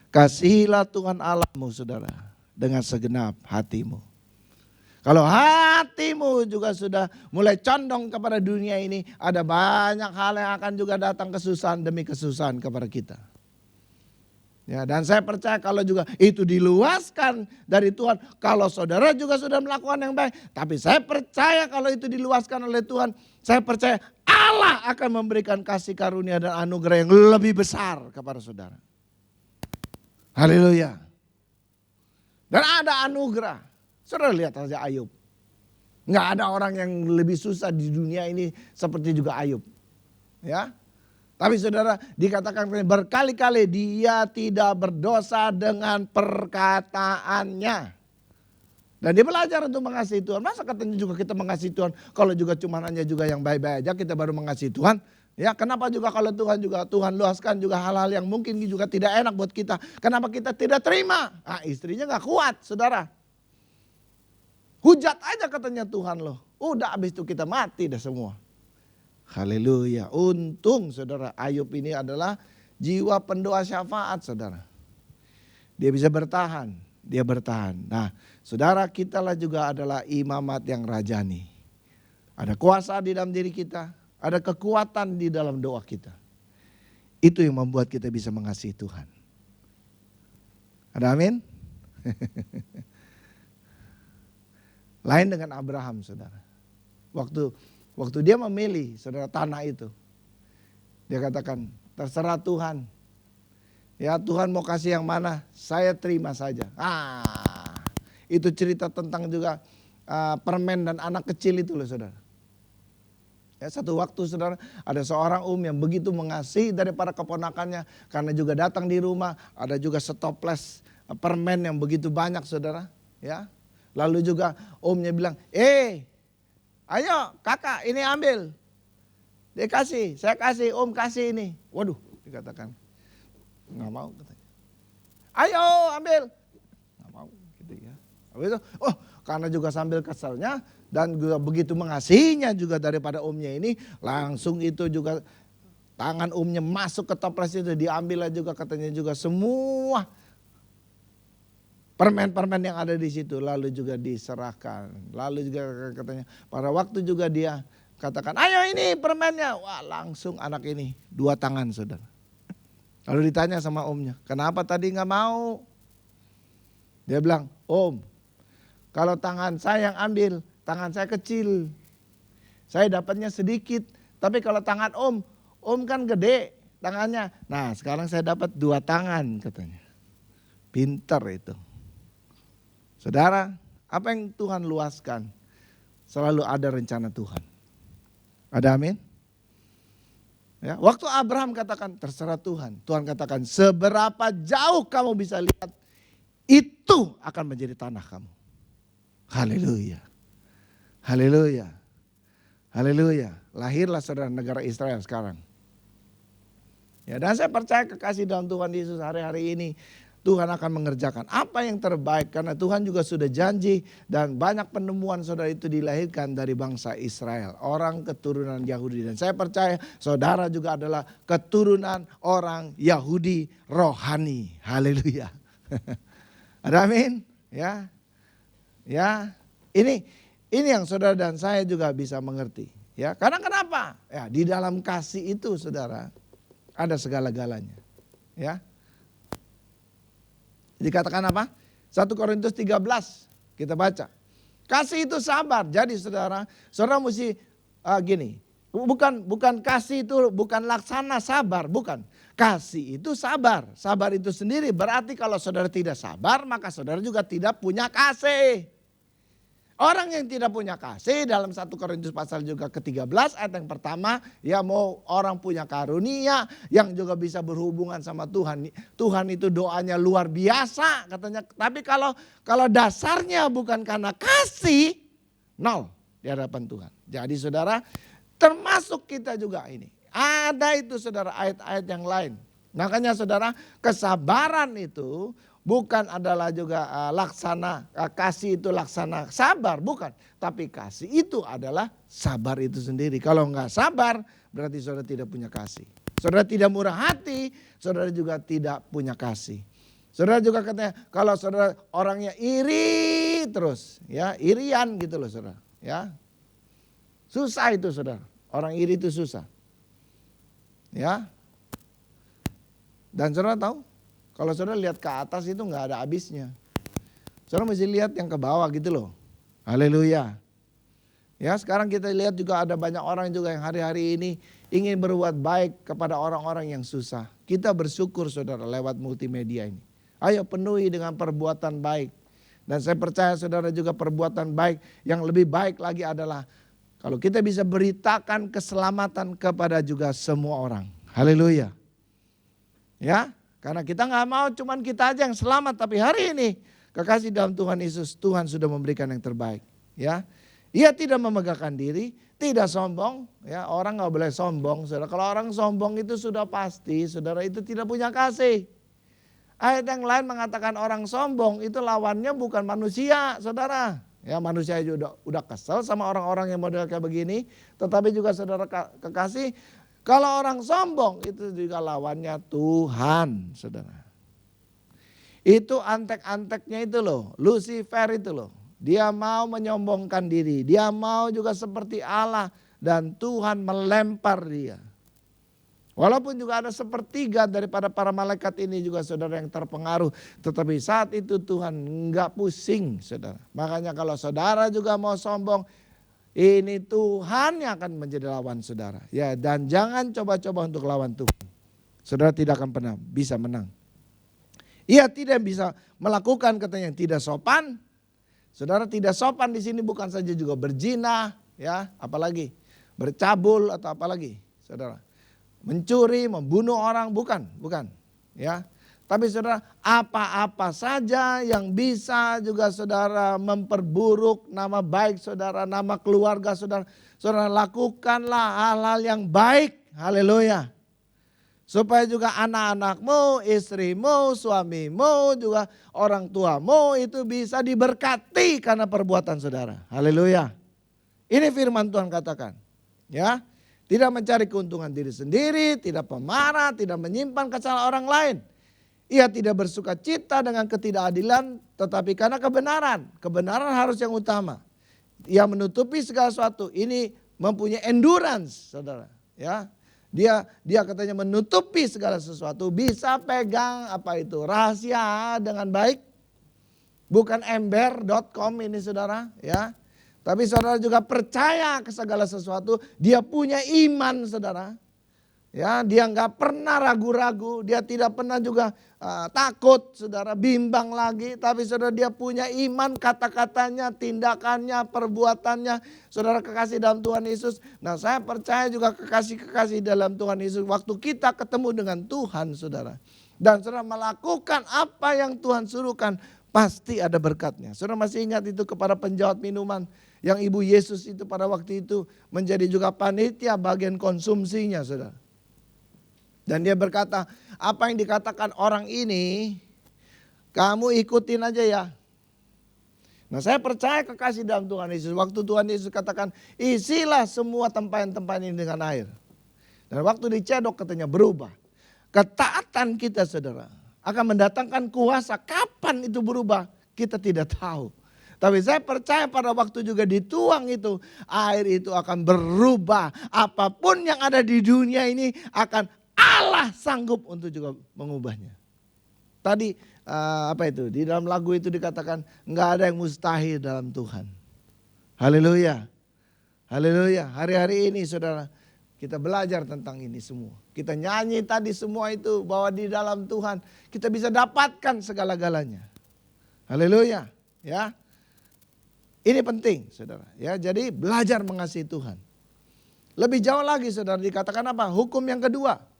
Kasihilah Tuhan Allahmu, saudara, dengan segenap hatimu. Kalau hatimu juga sudah mulai condong kepada dunia ini, ada banyak hal yang akan juga datang kesusahan demi kesusahan kepada kita. Ya, dan saya percaya kalau juga itu diluaskan dari Tuhan, kalau saudara juga sudah melakukan yang baik, tapi saya percaya kalau itu diluaskan oleh Tuhan, saya percaya Allah akan memberikan kasih karunia dan anugerah yang lebih besar kepada saudara. Haleluya. Dan ada anugerah. Saudara lihat saja Ayub. Enggak ada orang yang lebih susah di dunia ini seperti juga Ayub. Ya. Tapi saudara dikatakan berkali-kali dia tidak berdosa dengan perkataannya. Dan dia belajar untuk mengasihi Tuhan. Masa katanya juga kita mengasihi Tuhan kalau juga cuma hanya juga yang baik-baik aja kita baru mengasihi Tuhan. Ya, kenapa juga kalau Tuhan luaskan juga hal-hal yang mungkin juga tidak enak buat kita. Kenapa kita tidak terima? Ah, istrinya gak kuat, saudara. Hujat aja katanya Tuhan loh. Udah habis itu kita mati dah semua. Haleluya. Untung saudara Ayub ini adalah jiwa pendoa syafaat saudara. Dia bisa bertahan. Dia bertahan. Nah saudara kita lah juga adalah imamat yang rajani. Ada kuasa di dalam diri kita. Ada kekuatan di dalam doa kita. Itu yang membuat kita bisa mengasihi Tuhan. Ada amin? Lain dengan Abraham saudara. Waktu dia memilih saudara tanah itu. Dia katakan terserah Tuhan. Ya Tuhan mau kasih yang mana saya terima saja. Itu cerita tentang juga permen dan anak kecil itu loh saudara. Ya, satu waktu saudara ada seorang yang begitu mengasihi daripada keponakannya. Karena juga datang di rumah ada juga setoples permen yang begitu banyak saudara. Ya. Lalu juga omnya bilang, ayo kakak ini ambil. Dia kasih, saya kasih, om kasih ini. Waduh, dikatakan, nggak mau katanya. Ayo ambil, nggak mau gitu ya. Habis itu, karena juga sambil keselnya dan juga begitu mengasihinya juga daripada omnya ini, langsung itu juga tangan omnya masuk ke toples itu, diambil juga katanya juga semua permen-permen yang ada di situ lalu juga diserahkan. Lalu juga katanya pada waktu juga dia katakan ayo ini permennya. Wah langsung anak ini 2 tangan saudara. Lalu ditanya sama omnya kenapa tadi gak mau. Dia bilang om kalau tangan saya yang ambil tangan saya kecil. Saya dapatnya sedikit. Tapi kalau tangan om kan gede tangannya. Nah sekarang saya dapat 2 tangan katanya. Pintar itu. Saudara, apa yang Tuhan luaskan selalu ada rencana Tuhan. Ada amin? Ya, waktu Abraham katakan terserah Tuhan. Tuhan katakan seberapa jauh kamu bisa lihat itu akan menjadi tanah kamu. Haleluya. Haleluya. Haleluya. Lahirlah saudara negara Israel sekarang. Ya, dan saya percaya kekasih dalam Tuhan Yesus hari-hari ini Tuhan akan mengerjakan apa yang terbaik karena Tuhan juga sudah janji dan banyak penemuan saudara itu dilahirkan dari bangsa Israel. Orang keturunan Yahudi dan saya percaya saudara juga adalah keturunan orang Yahudi rohani. Haleluya. Ada amin? Ya. Ya. Ini yang saudara dan saya juga bisa mengerti. Ya, karena kenapa? Ya, di dalam kasih itu saudara ada segala-galanya. Ya. Dikatakan apa? 1 Korintus 13 kita baca. Kasih itu sabar. Jadi saudara mesti gini. Bukan kasih itu bukan laksana sabar, bukan. Kasih itu sabar. Sabar itu sendiri berarti kalau saudara tidak sabar maka saudara juga tidak punya kasih. Orang yang tidak punya kasih dalam 1 Korintus pasal juga ke-13 ayat yang pertama. Ya mau orang punya karunia yang juga bisa berhubungan sama Tuhan. Tuhan itu doanya luar biasa katanya. Tapi kalau dasarnya bukan karena kasih. Nol di hadapan Tuhan. Jadi saudara termasuk kita juga ini. Ada itu saudara ayat-ayat yang lain. Makanya saudara kesabaran itu bukan adalah juga laksana, kasih itu laksana sabar, bukan. Tapi kasih itu adalah sabar itu sendiri. Kalau enggak sabar, berarti saudara tidak punya kasih. Saudara tidak murah hati, saudara juga tidak punya kasih. Saudara juga katanya, kalau saudara orangnya iri terus, ya irian gitu loh saudara. Ya, susah itu saudara, orang iri itu susah. Ya, dan saudara tahu, kalau saudara lihat ke atas itu nggak ada habisnya. Saudara mesti lihat yang ke bawah gitu loh. Haleluya. Ya, sekarang kita lihat juga ada banyak orang juga yang hari-hari ini ingin berbuat baik kepada orang-orang yang susah. Kita bersyukur saudara lewat multimedia ini. Ayo penuhi dengan perbuatan baik. Dan saya percaya saudara juga perbuatan baik yang lebih baik lagi adalah kalau kita bisa beritakan keselamatan kepada juga semua orang. Haleluya. Ya. Karena kita nggak mau cuman kita aja yang selamat, tapi hari ini kekasih dalam Tuhan Yesus, Tuhan sudah memberikan yang terbaik. Ya, ia tidak memegahkan diri, tidak sombong. Ya, orang nggak boleh sombong, saudara. Kalau orang sombong itu sudah pasti, saudara itu tidak punya kasih. Ayat yang lain mengatakan orang sombong itu lawannya bukan manusia, saudara. Ya, manusia juga udah kesel sama orang-orang yang model kayak begini, tetapi juga saudara kekasih. Kalau orang sombong itu juga lawannya Tuhan, saudara. Itu antek-anteknya itu loh, Lucifer itu loh. Dia mau menyombongkan diri, dia mau juga seperti Allah dan Tuhan melempar dia. Walaupun juga ada sepertiga daripada para malaikat ini juga saudara yang terpengaruh. Tetapi saat itu Tuhan enggak pusing saudara. Makanya kalau saudara juga mau sombong, ini Tuhan yang akan menjadi lawan saudara. Ya, dan jangan coba-coba untuk lawan Tuhan. Saudara tidak akan pernah bisa menang. Ia tidak bisa melakukan katanya yang tidak sopan. Saudara tidak sopan di sini bukan saja juga berzina, ya, apalagi bercabul atau apalagi, saudara. Mencuri, membunuh orang, bukan, ya. Tapi saudara, apa-apa saja yang bisa juga saudara memperburuk nama baik saudara, nama keluarga saudara. Saudara lakukanlah hal-hal yang baik. Haleluya. Supaya juga anak-anakmu, istrimu, suamimu, juga orang tuamu itu bisa diberkati karena perbuatan saudara. Haleluya. Ini firman Tuhan katakan. Ya, tidak mencari keuntungan diri sendiri, tidak pemarah, tidak menyimpan kesalahan orang lain. Ia tidak bersuka cita dengan ketidakadilan, tetapi karena kebenaran. Kebenaran harus yang utama. Ia menutupi segala sesuatu. Ini mempunyai endurance, saudara. Ya, dia katanya menutupi segala sesuatu. Bisa pegang apa itu rahasia dengan baik. Bukan ember.com ini saudara. Ya, tapi saudara juga percaya ke segala sesuatu. Dia punya iman, saudara. Ya, dia nggak pernah ragu-ragu, dia tidak pernah juga takut, saudara, bimbang lagi. Tapi saudara dia punya iman, kata-katanya, tindakannya, perbuatannya. Saudara kekasih dalam Tuhan Yesus. Nah, saya percaya juga kekasih-kekasih dalam Tuhan Yesus. Waktu kita ketemu dengan Tuhan, saudara. Dan saudara melakukan apa yang Tuhan suruhkan, pasti ada berkatnya. Saudara masih ingat itu kepada penjawat minuman yang Ibu Yesus itu pada waktu itu menjadi juga panitia bagian konsumsinya, saudara. Dan dia berkata, apa yang dikatakan orang ini, kamu ikutin aja ya. Nah, saya percaya kekasih dalam Tuhan Yesus. Waktu Tuhan Yesus katakan, isilah semua tempayan-tempayan ini dengan air. Dan waktu dicedok katanya berubah. Ketaatan kita, saudara, akan mendatangkan kuasa. Kapan itu berubah? Kita tidak tahu. Tapi saya percaya pada waktu juga dituang itu, air itu akan berubah. Apapun yang ada di dunia ini akan Allah sanggup untuk juga mengubahnya. Tadi apa itu? Di dalam lagu itu dikatakan nggak ada yang mustahil dalam Tuhan. Haleluya. Haleluya. Hari-hari ini saudara kita belajar tentang ini semua. Kita nyanyi tadi semua itu bahwa di dalam Tuhan kita bisa dapatkan segala-galanya. Haleluya. Ya. Ini penting saudara. Ya, jadi belajar mengasihi Tuhan. Lebih jauh lagi saudara dikatakan apa? Hukum yang kedua.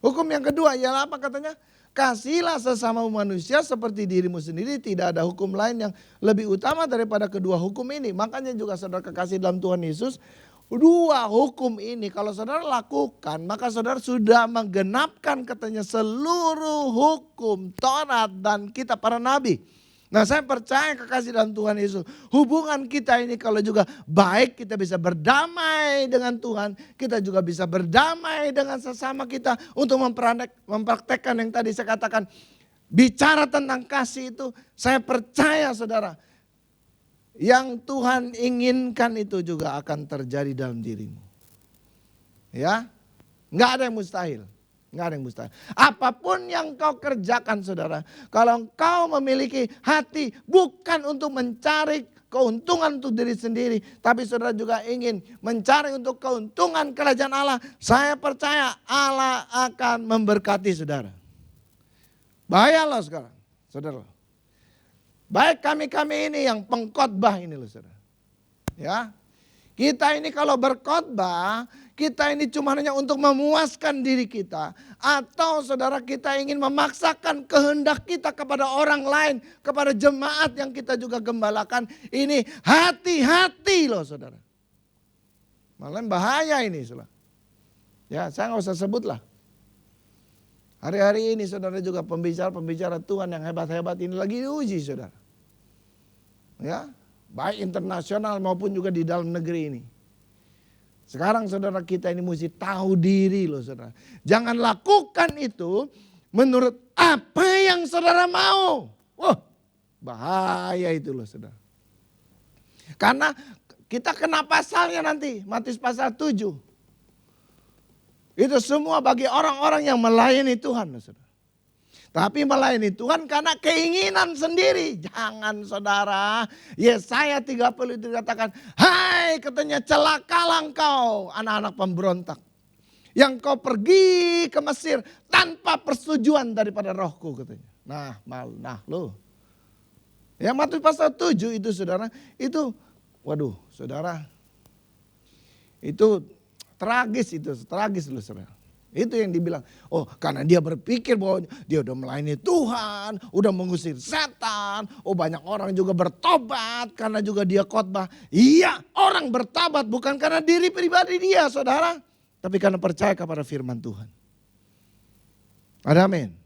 Hukum yang kedua ialah apa katanya? Kasihilah sesama manusia seperti dirimu sendiri. Tidak ada hukum lain yang lebih utama daripada kedua hukum ini. Makanya juga saudara kekasih dalam Tuhan Yesus. dua hukum ini kalau saudara lakukan, maka saudara sudah menggenapkan katanya seluruh hukum Taurat dan kitab para nabi. Nah, saya percaya kekasih dalam Tuhan Yesus, hubungan kita ini kalau juga baik, kita bisa berdamai dengan Tuhan, kita juga bisa berdamai dengan sesama kita untuk mempraktekkan yang tadi saya katakan. Bicara tentang kasih itu, saya percaya saudara, yang Tuhan inginkan itu juga akan terjadi dalam dirimu. Ya, nggak ada yang mustahil. Nggak ada yang mustahil. Apapun yang kau kerjakan saudara, kalau kau memiliki hati bukan untuk mencari keuntungan untuk diri sendiri, tapi saudara juga ingin mencari untuk keuntungan kerajaan Allah, saya percaya Allah akan memberkati saudara. Bahaya loh sekarang, saudara. Baik kami ini yang pengkhotbah ini loh saudara. Ya, kita ini kalau berkhotbah, kita ini cuma hanya untuk memuaskan diri kita. Atau saudara kita ingin memaksakan kehendak kita kepada orang lain, kepada jemaat yang kita juga gembalakan. Ini hati-hati loh saudara. Malah bahaya ini saudara. Ya, saya nggak usah sebut lah. Hari-hari ini saudara juga pembicara-pembicara Tuhan yang hebat-hebat ini lagi diuji saudara. Ya, baik internasional maupun juga di dalam negeri ini. Sekarang saudara kita ini mesti tahu diri loh saudara. Jangan lakukan itu menurut apa yang saudara mau. Wah, bahaya itu loh saudara. Karena kita kena pasalnya nanti, Matius pasal 7. Itu semua bagi orang-orang yang melayani Tuhan. Saudara. Tapi melayani Tuhan karena keinginan sendiri. Jangan saudara. Yesaya 30 itu dikatakan, hai katanya celakalah engkau anak-anak pemberontak. Yang kau pergi ke Mesir tanpa persetujuan daripada rohku katanya. Nah lo. Ya Matius pasal 7 itu saudara. Itu waduh saudara. Itu tragis loh saudara. Itu yang dibilang, oh karena dia berpikir bahwa dia udah melayani Tuhan, udah mengusir setan, oh banyak orang juga bertobat karena juga dia khotbah. Iya, orang bertobat bukan karena diri pribadi dia saudara, tapi karena percaya kepada firman Tuhan. Ada amin.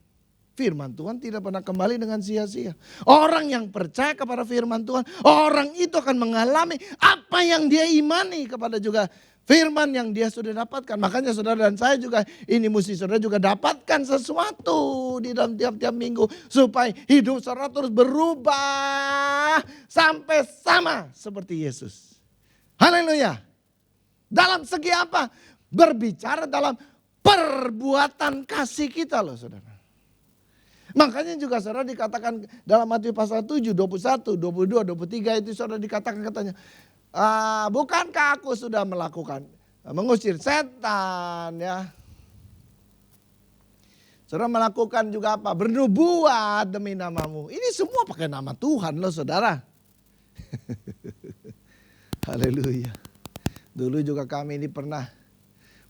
Firman Tuhan tidak pernah kembali dengan sia-sia. Orang yang percaya kepada firman Tuhan, orang itu akan mengalami apa yang dia imani kepada juga firman yang dia sudah dapatkan. Makanya saudara dan saya juga ini mesti saudara juga dapatkan sesuatu di dalam tiap-tiap minggu. Supaya hidup saudara terus berubah sampai sama seperti Yesus. Haleluya. Dalam segi apa? Berbicara dalam perbuatan kasih kita loh saudara. Makanya juga saudara dikatakan dalam Matius pasal 7, 21, 22, 23 itu saudara dikatakan katanya. Bukankah aku sudah melakukan mengusir setan ya. Saudara melakukan juga apa? Bernubuat demi namamu. Ini semua pakai nama Tuhan loh saudara. Haleluya. Dulu juga kami ini pernah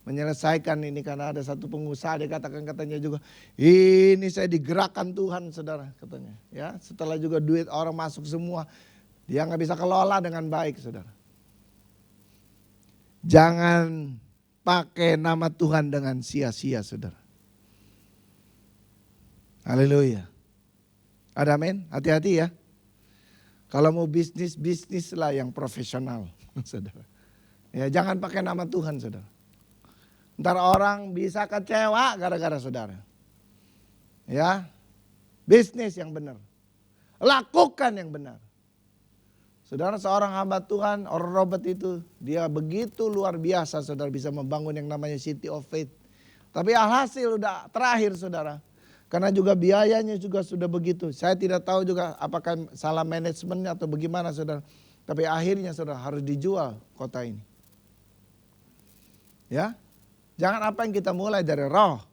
menyelesaikan ini karena ada satu pengusaha dia katakan katanya juga. Ini saya digerakkan Tuhan saudara katanya. Ya, setelah juga duit orang masuk semua. Dia nggak bisa kelola dengan baik saudara. Jangan pakai nama Tuhan dengan sia-sia saudara. Haleluya. Ada amin? Hati-hati ya. Kalau mau bisnis lah yang profesional saudara. Ya jangan pakai nama Tuhan saudara. Ntar orang bisa kecewa gara-gara saudara. Ya. Bisnis yang benar. Lakukan yang benar. Saudara seorang hamba Tuhan, orang Robert itu, dia begitu luar biasa saudara bisa membangun yang namanya City of Faith. Tapi alhasil udah terakhir saudara. Karena juga biayanya juga sudah begitu. Saya tidak tahu juga apakah salah manajemennya atau bagaimana saudara. Tapi akhirnya saudara harus dijual kota ini. Ya, jangan apa yang kita mulai dari roh,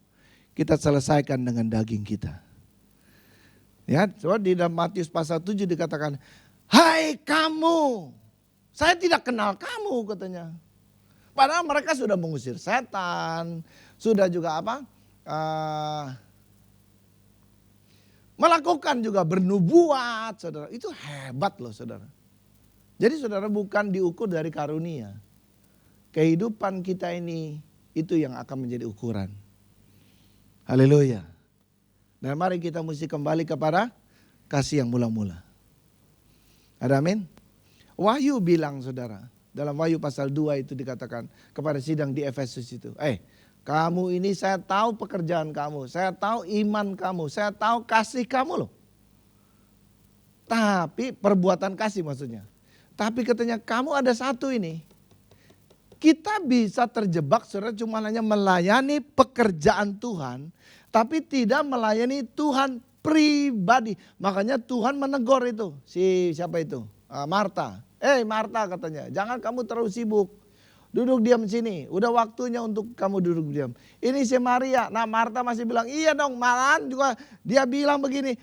kita selesaikan dengan daging kita. Ya, coba di dalam Matius pasal 7 dikatakan, hai kamu, saya tidak kenal kamu katanya. Padahal mereka sudah mengusir setan, sudah juga apa? Melakukan juga bernubuat, saudara. Itu hebat loh saudara. Jadi saudara bukan diukur dari karunia. kehidupan kita ini itu yang akan menjadi ukuran. Haleluya. Dan mari kita mesti kembali kepada kasih yang mula-mula. Ada amin? Wahyu bilang saudara, dalam Wahyu pasal 2 itu dikatakan kepada sidang di Efesus itu. Kamu ini saya tahu pekerjaan kamu, saya tahu iman kamu, saya tahu kasih kamu loh. Tapi perbuatan kasih maksudnya. Tapi katanya kamu ada satu ini. Kita bisa terjebak saudara cuma hanya melayani pekerjaan Tuhan. Tapi tidak melayani Tuhan pribadi. Makanya Tuhan menegur itu. Siapa itu? Marta. Marta katanya, jangan kamu terlalu sibuk. Duduk diam sini. Udah waktunya untuk kamu duduk diam. Ini si Maria. Nah Marta masih bilang, iya dong. Malahan juga dia bilang begini.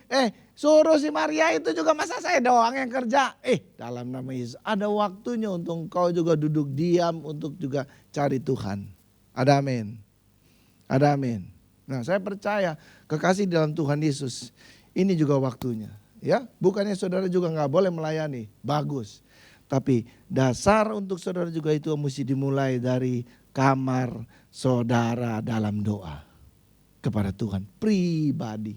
Suruh si Maria itu juga masa saya doang yang kerja. Dalam nama Yesus ada waktunya untuk kau juga duduk diam. Untuk juga cari Tuhan. Ada amin. Ada amin. Nah saya percaya kekasih dalam Tuhan Yesus. Ini juga waktunya. Ya, bukannya saudara juga gak boleh melayani. Bagus. Tapi dasar untuk saudara juga itu mesti dimulai dari kamar saudara dalam doa kepada Tuhan pribadi.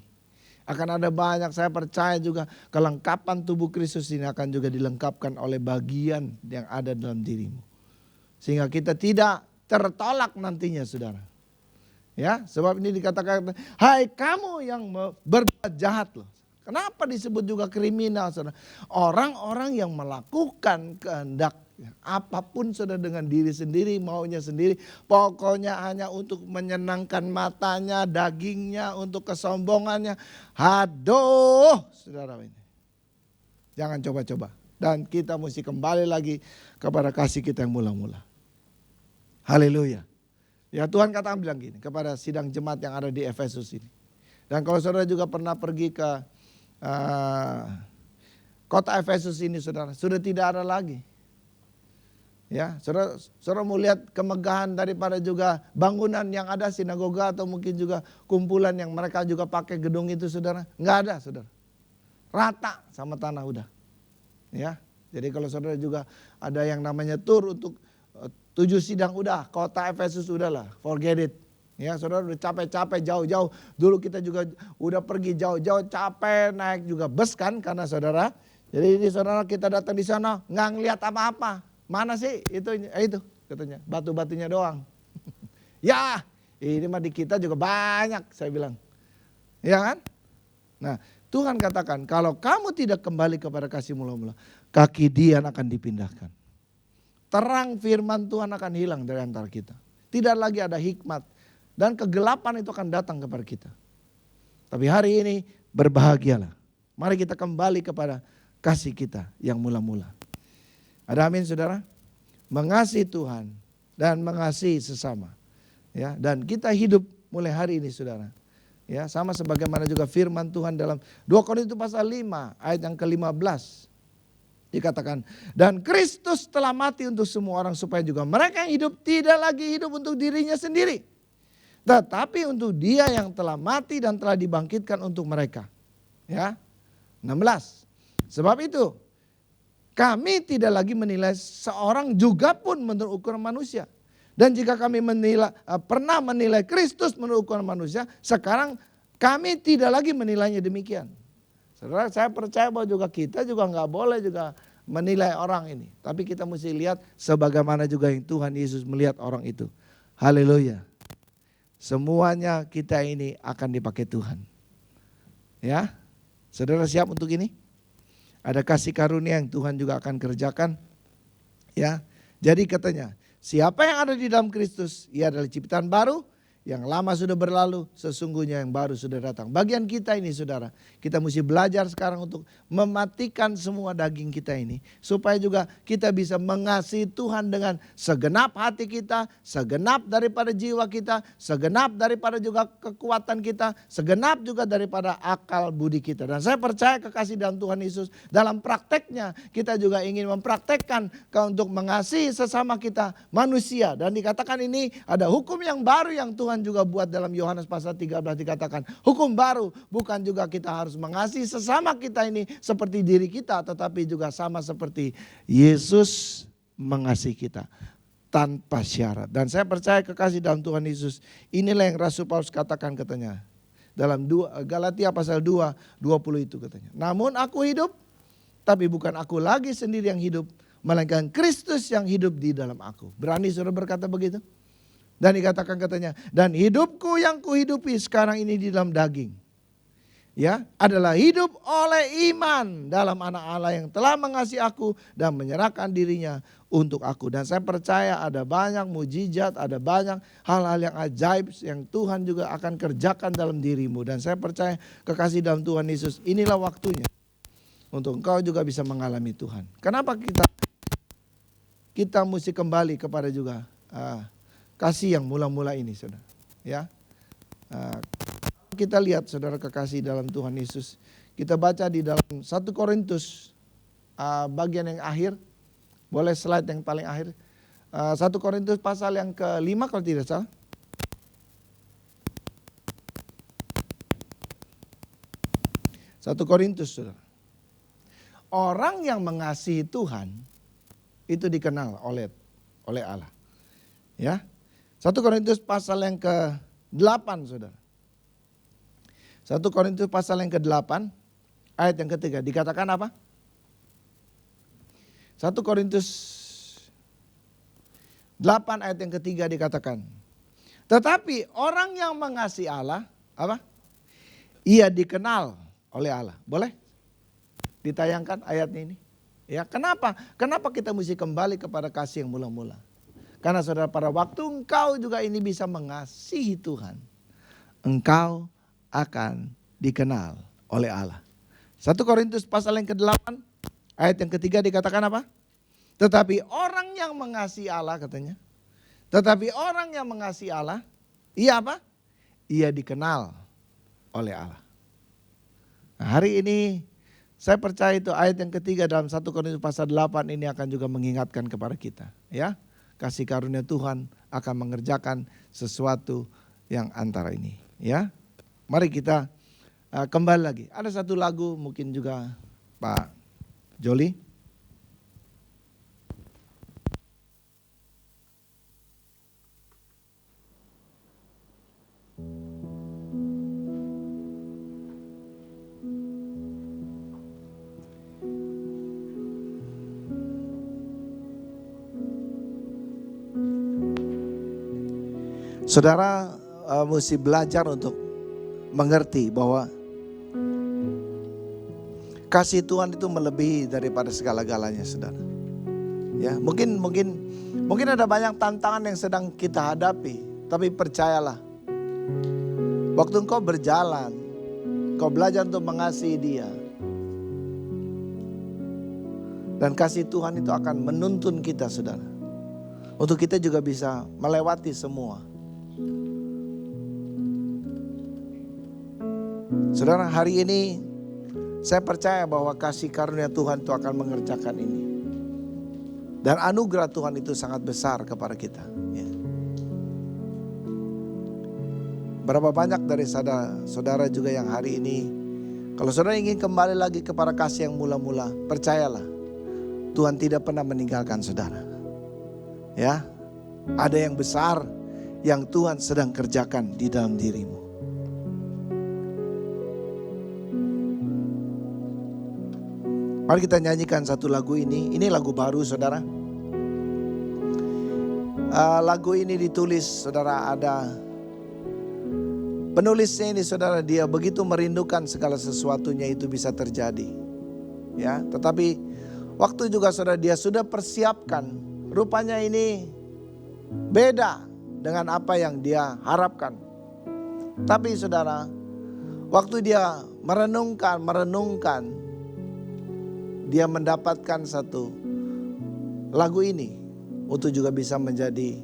Akan ada banyak, saya percaya juga kelengkapan tubuh Kristus ini akan juga dilengkapkan oleh bagian yang ada dalam dirimu. Sehingga kita tidak tertolak nantinya saudara. Ya, sebab ini dikatakan, hai kamu yang berbuat jahat loh. Kenapa disebut juga kriminal saudara? Orang-orang yang melakukan kehendak apapun saudara dengan diri sendiri, maunya sendiri. Pokoknya hanya untuk menyenangkan matanya, dagingnya, untuk kesombongannya. Aduh saudara ini. Jangan coba-coba. Dan kita mesti kembali lagi kepada kasih kita yang mula-mula. Haleluya. Ya Tuhan katakan bilang gini kepada sidang jemaat yang ada di Efesus ini. Dan kalau saudara juga pernah pergi ke kota Efesus ini saudara, sudah tidak ada lagi. Ya, saudara mau lihat kemegahan daripada juga bangunan yang ada sinagoga atau mungkin juga kumpulan yang mereka juga pakai gedung itu saudara, nggak ada saudara. Rata sama tanah udah. Ya, jadi kalau saudara juga ada yang namanya tur untuk 7 sidang udah, kota Efesus udahlah, forget it. Ya saudara udah capek-capek jauh-jauh. Dulu kita juga udah pergi jauh-jauh capek naik juga bus kan karena saudara. Jadi ini saudara kita datang di sana nggak ngeliat apa-apa. Mana sih itu katanya batu-batunya doang. Ya ini mah di kita juga banyak saya bilang. Ya kan? Nah Tuhan katakan kalau kamu tidak kembali kepada kasih mula-mula kaki Dian akan dipindahkan. Terang firman Tuhan akan hilang dari antara kita. Tidak lagi ada hikmat. Dan kegelapan itu akan datang kepada kita. Tapi hari ini berbahagialah. Mari kita kembali kepada kasih kita yang mula-mula. Ada amin saudara? Mengasihi Tuhan dan mengasihi sesama. Ya, dan kita hidup mulai hari ini saudara. Ya, sama sebagaimana juga firman Tuhan dalam 2 Korintus pasal 5 ayat yang ke-15. Dikatakan, dan Kristus telah mati untuk semua orang supaya juga mereka yang hidup tidak lagi hidup untuk dirinya sendiri. Tetapi untuk dia yang telah mati dan telah dibangkitkan untuk mereka. Ya, 16. Sebab itu kami tidak lagi menilai seorang juga pun menurut ukuran manusia. Dan jika kami pernah menilai Kristus menurut ukuran manusia, sekarang kami tidak lagi menilainya demikian. Saudara, saya percaya bahwa juga kita juga nggak boleh juga menilai orang ini. Tapi kita mesti lihat sebagaimana juga yang Tuhan Yesus melihat orang itu. Haleluya. Semuanya kita ini akan dipakai Tuhan. Ya, saudara siap untuk ini? Ada kasih karunia yang Tuhan juga akan kerjakan. Ya, jadi katanya, siapa yang ada di dalam Kristus, ia adalah ciptaan baru. Yang lama sudah berlalu, sesungguhnya yang baru sudah datang. Bagian kita ini saudara, kita mesti belajar sekarang untuk mematikan semua daging kita ini. Supaya juga kita bisa mengasihi Tuhan dengan segenap hati kita, segenap daripada jiwa kita, segenap daripada juga kekuatan kita, segenap juga daripada akal budi kita. Dan saya percaya kekasih dalam Tuhan Yesus, dalam prakteknya kita juga ingin mempraktekkan untuk mengasihi sesama kita manusia. Dan dikatakan ini ada hukum yang baru yang Tuhan juga buat dalam Yohanes pasal 13 dikatakan hukum baru, bukan juga kita harus mengasihi sesama kita ini seperti diri kita, tetapi juga sama seperti Yesus mengasihi kita. tanpa syarat. Dan saya percaya kekasih dalam Tuhan Yesus, inilah yang Rasul Paulus katakan katanya. Dalam Galatia pasal 2, 20 itu katanya. Namun aku hidup, tapi bukan aku lagi sendiri yang hidup, melainkan Kristus yang hidup di dalam aku. Berani saudara berkata begitu? Dan dikatakan katanya, dan hidupku yang kuhidupi sekarang ini di dalam daging, ya, adalah hidup oleh iman dalam anak Allah yang telah mengasihi aku dan menyerahkan dirinya untuk aku. Dan saya percaya ada banyak mujizat, ada banyak hal-hal yang ajaib yang Tuhan juga akan kerjakan dalam dirimu. Dan saya percaya kekasih dalam Tuhan Yesus, inilah waktunya untuk engkau juga bisa mengalami Tuhan. Kenapa kita mesti kembali kepada juga kasih yang mula-mula ini, saudara. Ya, kita lihat saudara kekasih dalam Tuhan Yesus. Kita baca di dalam 1 Korintus bagian yang akhir. Boleh slide yang paling akhir. 1 Korintus pasal yang ke-5 kalau tidak salah. Satu Korintus, saudara. Orang yang mengasihi Tuhan itu dikenal oleh Allah. Ya. 1 Korintus pasal yang ke-8, saudara. 1 Korintus pasal yang ke-8 ayat yang ketiga dikatakan apa? 1 Korintus 8 ayat yang ketiga dikatakan, tetapi orang yang mengasihi Allah, apa? Ia dikenal oleh Allah. Boleh ditayangkan ayat ini? Ya, kenapa? Kenapa kita mesti kembali kepada kasih yang mula-mula? Karena saudara, pada waktu engkau juga ini bisa mengasihi Tuhan, engkau akan dikenal oleh Allah. 1 Korintus pasal yang ke-8 ayat yang ketiga dikatakan apa? Tetapi orang yang mengasihi Allah katanya. Tetapi orang yang mengasihi Allah, ia apa? Ia dikenal oleh Allah. Nah, hari ini saya percaya itu ayat yang ketiga dalam 1 Korintus pasal 8 ini akan juga mengingatkan kepada kita. Ya, kasih karunia Tuhan akan mengerjakan sesuatu yang antara ini. Ya, mari kita kembali lagi. Ada satu lagu mungkin juga Pak Joli. Saudara mesti belajar untuk mengerti bahwa kasih Tuhan itu melebihi daripada segala-galanya, saudara. Ya, mungkin ada banyak tantangan yang sedang kita hadapi, tapi percayalah, waktu engkau berjalan, kau belajar untuk mengasihi Dia, dan kasih Tuhan itu akan menuntun kita, saudara, untuk kita juga bisa melewati semua. Saudara, hari ini saya percaya bahwa kasih karunia Tuhan itu akan mengerjakan ini. Dan anugerah Tuhan itu sangat besar kepada kita. Ya. Berapa banyak dari saudara juga yang hari ini, kalau saudara ingin kembali lagi kepada kasih yang mula-mula, percayalah, Tuhan tidak pernah meninggalkan saudara. Ya, ada yang besar yang Tuhan sedang kerjakan di dalam dirimu. Mari kita nyanyikan satu lagu ini. Ini lagu baru, saudara. Lagu ini ditulis, saudara, ada penulisnya ini, saudara. Dia begitu merindukan segala sesuatunya itu bisa terjadi. Ya, tetapi waktu juga, saudara, dia sudah persiapkan. Rupanya ini beda dengan apa yang dia harapkan. Tapi, saudara, waktu dia merenungkan, dia mendapatkan satu lagu ini untuk juga bisa menjadi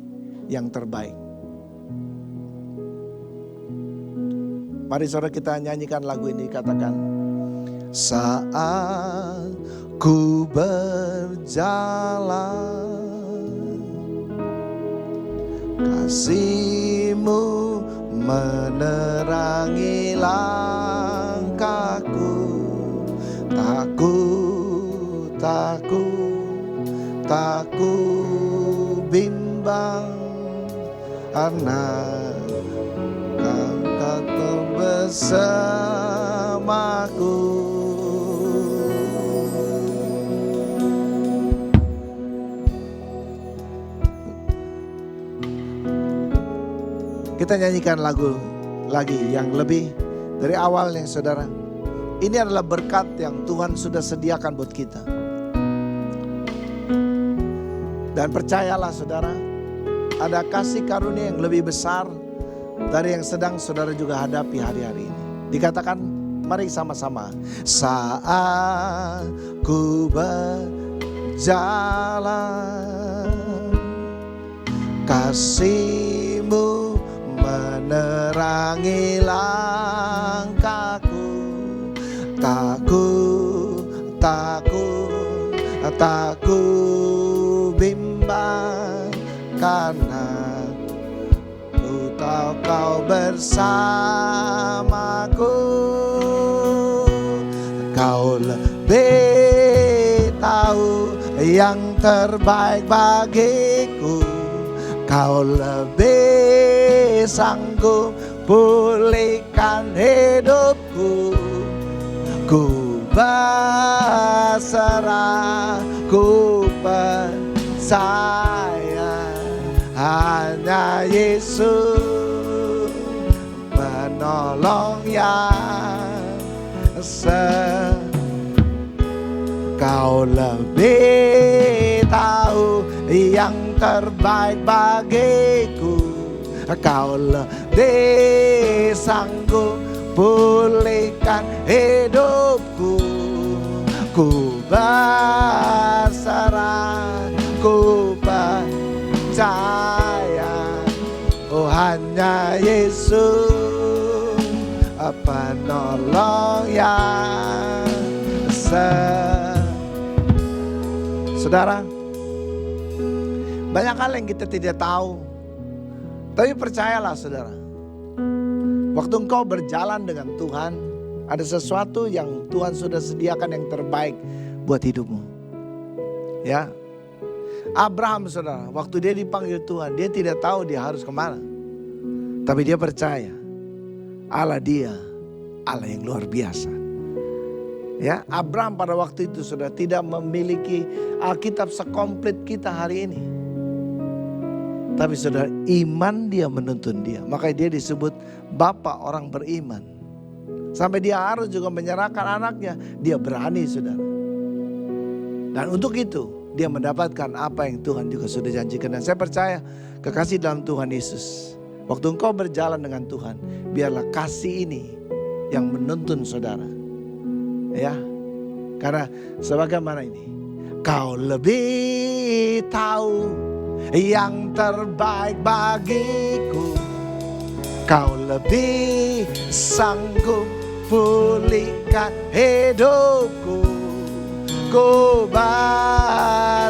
yang terbaik. Mari saudara kita nyanyikan lagu ini, katakan, saat ku berjalan, kasih-Mu menerangi langkahku, tak ku bimbang bimbang, anak Kau tetap bersamaku. Kita nyanyikan lagu lagi yang lebih dari awalnya, saudara. Ini adalah berkat yang Tuhan sudah sediakan buat kita. Dan percayalah saudara, ada kasih karunia yang lebih besar dari yang sedang saudara juga hadapi hari-hari ini. Dikatakan, mari sama-sama. Saat ku berjalan, kasih-Mu menerangi langkahku. Takut bimbang, karena ku tahu Kau bersamaku. Kau lebih tahu yang terbaik bagiku. Kau lebih sanggup pulihkan hidupku. Ku berserah, ku percaya, hanya Yesus menolong yang Kau lebih tahu yang terbaik bagiku. Kau lebih sanggup pulihkan hidupku. Ku berserah, ku percaya, oh hanya Yesus penolong yang Saudara, banyak hal yang kita tidak tahu, tapi percayalah saudara, waktu engkau berjalan dengan Tuhan, ada sesuatu yang Tuhan sudah sediakan yang terbaik buat hidupmu. Ya, Abraham saudara, waktu dia dipanggil Tuhan, dia tidak tahu dia harus kemana. Tapi dia percaya, Allah dia, Allah yang luar biasa. Ya, Abraham pada waktu itu sudah tidak memiliki Alkitab sekomplit kita hari ini. Tapi saudara, iman dia menuntun dia. Makanya dia disebut Bapa orang beriman. Sampai dia harus juga menyerahkan anaknya. Dia berani saudara. Dan untuk itu dia mendapatkan apa yang Tuhan juga sudah janjikan. Dan saya percaya kekasih dalam Tuhan Yesus, waktu engkau berjalan dengan Tuhan, biarlah kasih ini yang menuntun saudara. Ya, karena sebagaimana ini, Kau lebih tahu yang terbaik bagiku. Kau lebih sanggup pulihkan hidupku. Ku berserah,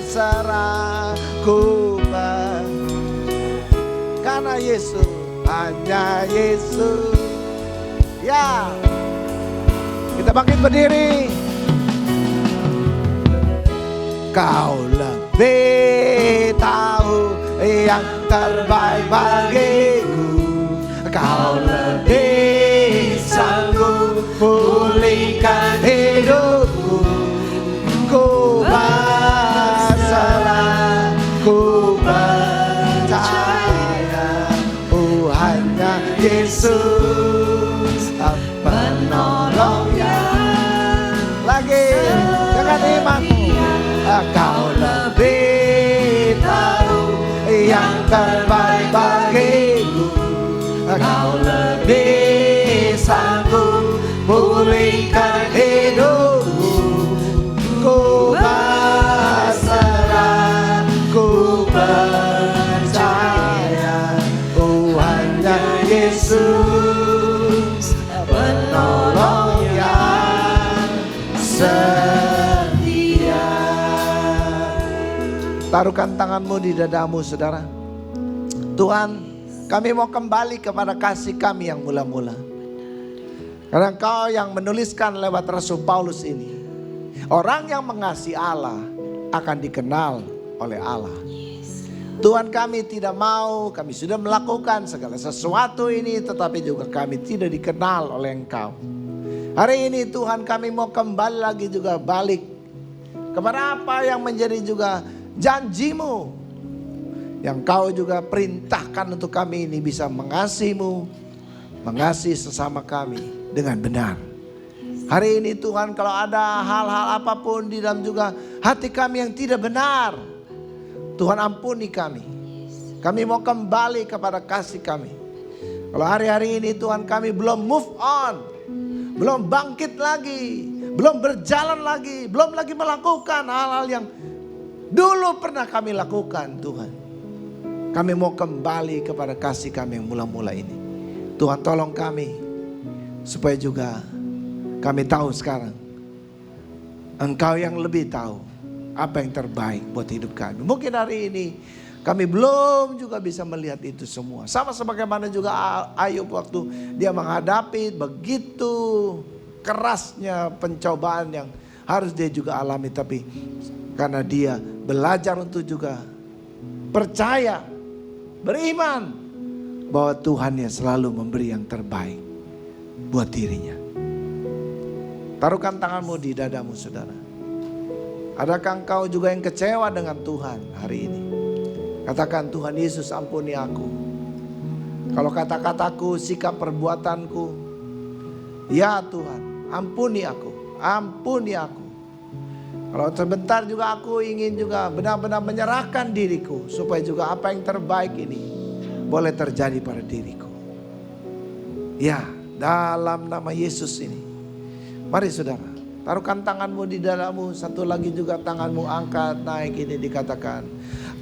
karena Yesus, hanya Yesus. Ya, kita bangkit berdiri. Kau lebih tahu yang terbaik bagiku. Kau lebih sanggup pulihkan hidupku. Ku berserah, ku percaya, oh hanya Yesus penolong yang lagi dengan imanmu. Kau lebih tahu yang terbaik bagiku. Kau lebih sanggup pulihkan hidupku. Ku berserah, ku percaya, oh hanya Yesus penolong yang setia. Taruhkan tanganmu di dadamu saudara. Tuhan, kami mau kembali kepada kasih kami yang mula-mula. Karena Engkau yang menuliskan lewat Rasul Paulus ini, orang yang mengasihi Allah akan dikenal oleh Allah. Tuhan, kami tidak mau, kami sudah melakukan segala sesuatu ini, tetapi juga kami tidak dikenal oleh Engkau. Hari ini Tuhan, kami mau kembali lagi juga balik kepada apa yang menjadi juga janji-Mu, yang Kau juga perintahkan untuk kami ini bisa mengasihi-Mu, mengasihi sesama kami dengan benar. Hari ini Tuhan, kalau ada hal-hal apapun di dalam juga hati kami yang tidak benar, Tuhan ampuni kami. Kami mau kembali kepada kasih kami. Kalau hari-hari ini Tuhan, kami belum move on, belum bangkit lagi, belum berjalan lagi, belum lagi melakukan hal-hal yang dulu pernah kami lakukan Tuhan. Kami mau kembali kepada kasih kami yang mula-mula ini. Tuhan, tolong kami supaya juga kami tahu sekarang Engkau yang lebih tahu apa yang terbaik buat hidup kami. Mungkin hari ini kami belum juga bisa melihat itu semua. Sama sebagaimana juga Ayub waktu dia menghadapi begitu kerasnya pencobaan yang harus dia juga alami. Tapi karena dia belajar untuk juga percaya, beriman bahwa Tuhan yang selalu memberi yang terbaik buat dirinya. Taruhkan tanganmu di dadamu, saudara. Adakah engkau juga yang kecewa dengan Tuhan hari ini? Katakan, Tuhan Yesus, ampuni aku. Kalau kata-kataku, sikap perbuatanku, ya Tuhan, ampuni aku, ampuni aku. Kalau sebentar juga aku ingin juga benar-benar menyerahkan diriku, supaya juga apa yang terbaik ini boleh terjadi pada diriku. Ya, dalam nama Yesus ini. Mari saudara, taruhkan tanganmu di dadamu. Satu lagi juga tanganmu angkat naik, ini dikatakan,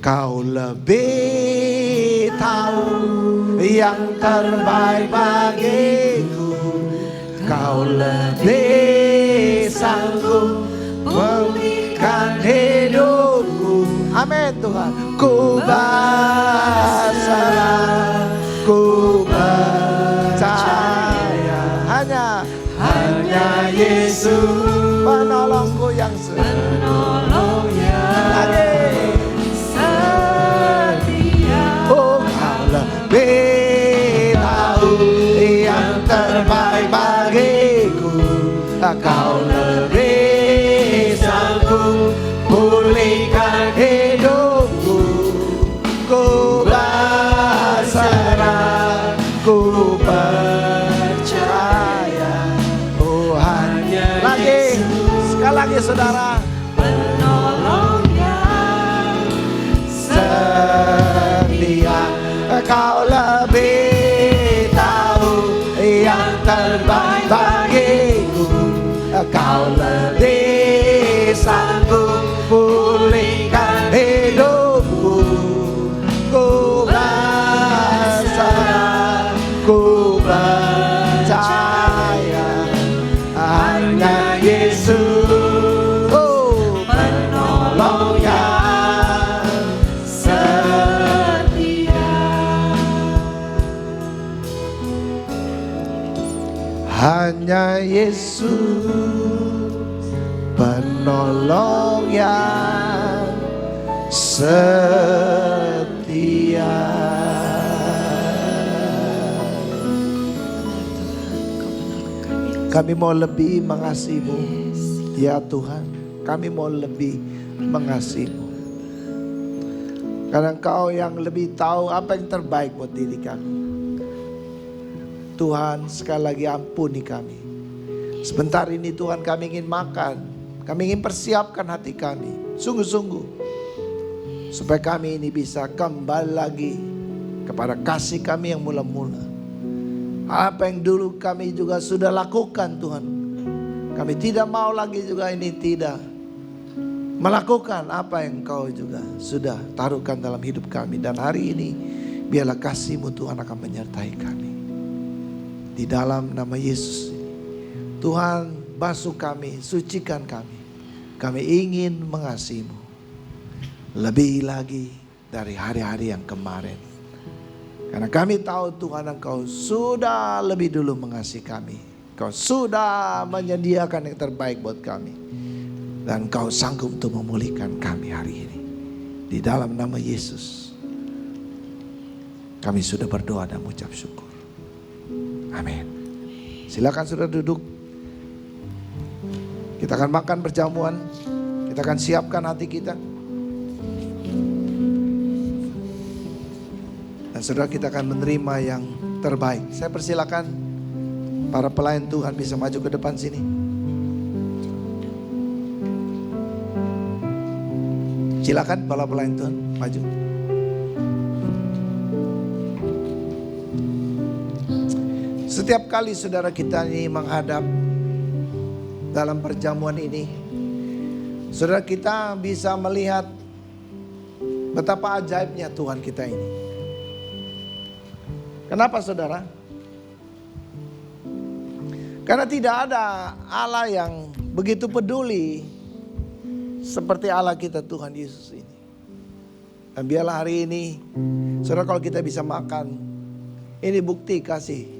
Kau lebih tahu yang terbaik bagiku. Kau lebih sanggup memberikan hidupku. Amin Tuhan. Ku berserah, ku percaya, hanya Yesus penolongku yang Penolong yang setia. Oh, Kau lebih tahu yang terbaik bagiku. Kau lebih sanggup pulihkan hidupku. Ku berserah, ku percaya. Oh, hanya lagi, sekali lagi saudara. Penolong yang Setia. Kau lebih tahu yang terbaik bagiku. Kau lebih sanggup pulihkan hidupku. Ku berserah, ku percaya, hanya Yesus, oh, penolong yang setia. Hanya Yesus, penolong yang setia. Kami mau lebih mengasihi-Mu, ya Tuhan. Kami mau lebih mengasihi-Mu. Karena Engkau yang lebih tahu apa yang terbaik buat diri kami. Tuhan, sekali lagi ampuni kami. Sebentar ini Tuhan, kami ingin makan. Kami ingin persiapkan hati kami sungguh-sungguh, supaya kami ini bisa kembali lagi kepada kasih kami yang mula-mula. Apa yang dulu kami juga sudah lakukan Tuhan, kami tidak mau lagi juga ini tidak melakukan apa yang Engkau juga sudah taruhkan dalam hidup kami. Dan hari ini biarlah kasih-Mu Tuhan akan menyertai kami. Di dalam nama Yesus ini, Tuhan, basuh kami, sucikan kami. Kami ingin mengasihi-Mu lebih lagi dari hari-hari yang kemarin. Karena kami tahu Tuhan, Engkau sudah lebih dulu mengasihi kami. Engkau sudah menyediakan yang terbaik buat kami. Dan Engkau sanggup untuk memulihkan kami hari ini. Di dalam nama Yesus, Kami sudah berdoa dan mengucap syukur. Amin. Silakan saudara duduk. Kita akan makan perjamuan. Kita akan siapkan hati kita. Dan saudara, kita akan menerima yang terbaik. Saya persilakan para pelayan Tuhan bisa maju ke depan sini. Silakan para pelayan Tuhan maju. Setiap kali saudara kita ini menghadap dalam perjamuan ini, saudara kita bisa melihat betapa ajaibnya Tuhan kita ini. Kenapa saudara? Karena tidak ada Allah yang begitu peduli seperti Allah kita Tuhan Yesus ini. Dan biarlah hari ini, saudara, kalau kita bisa makan, ini bukti kasih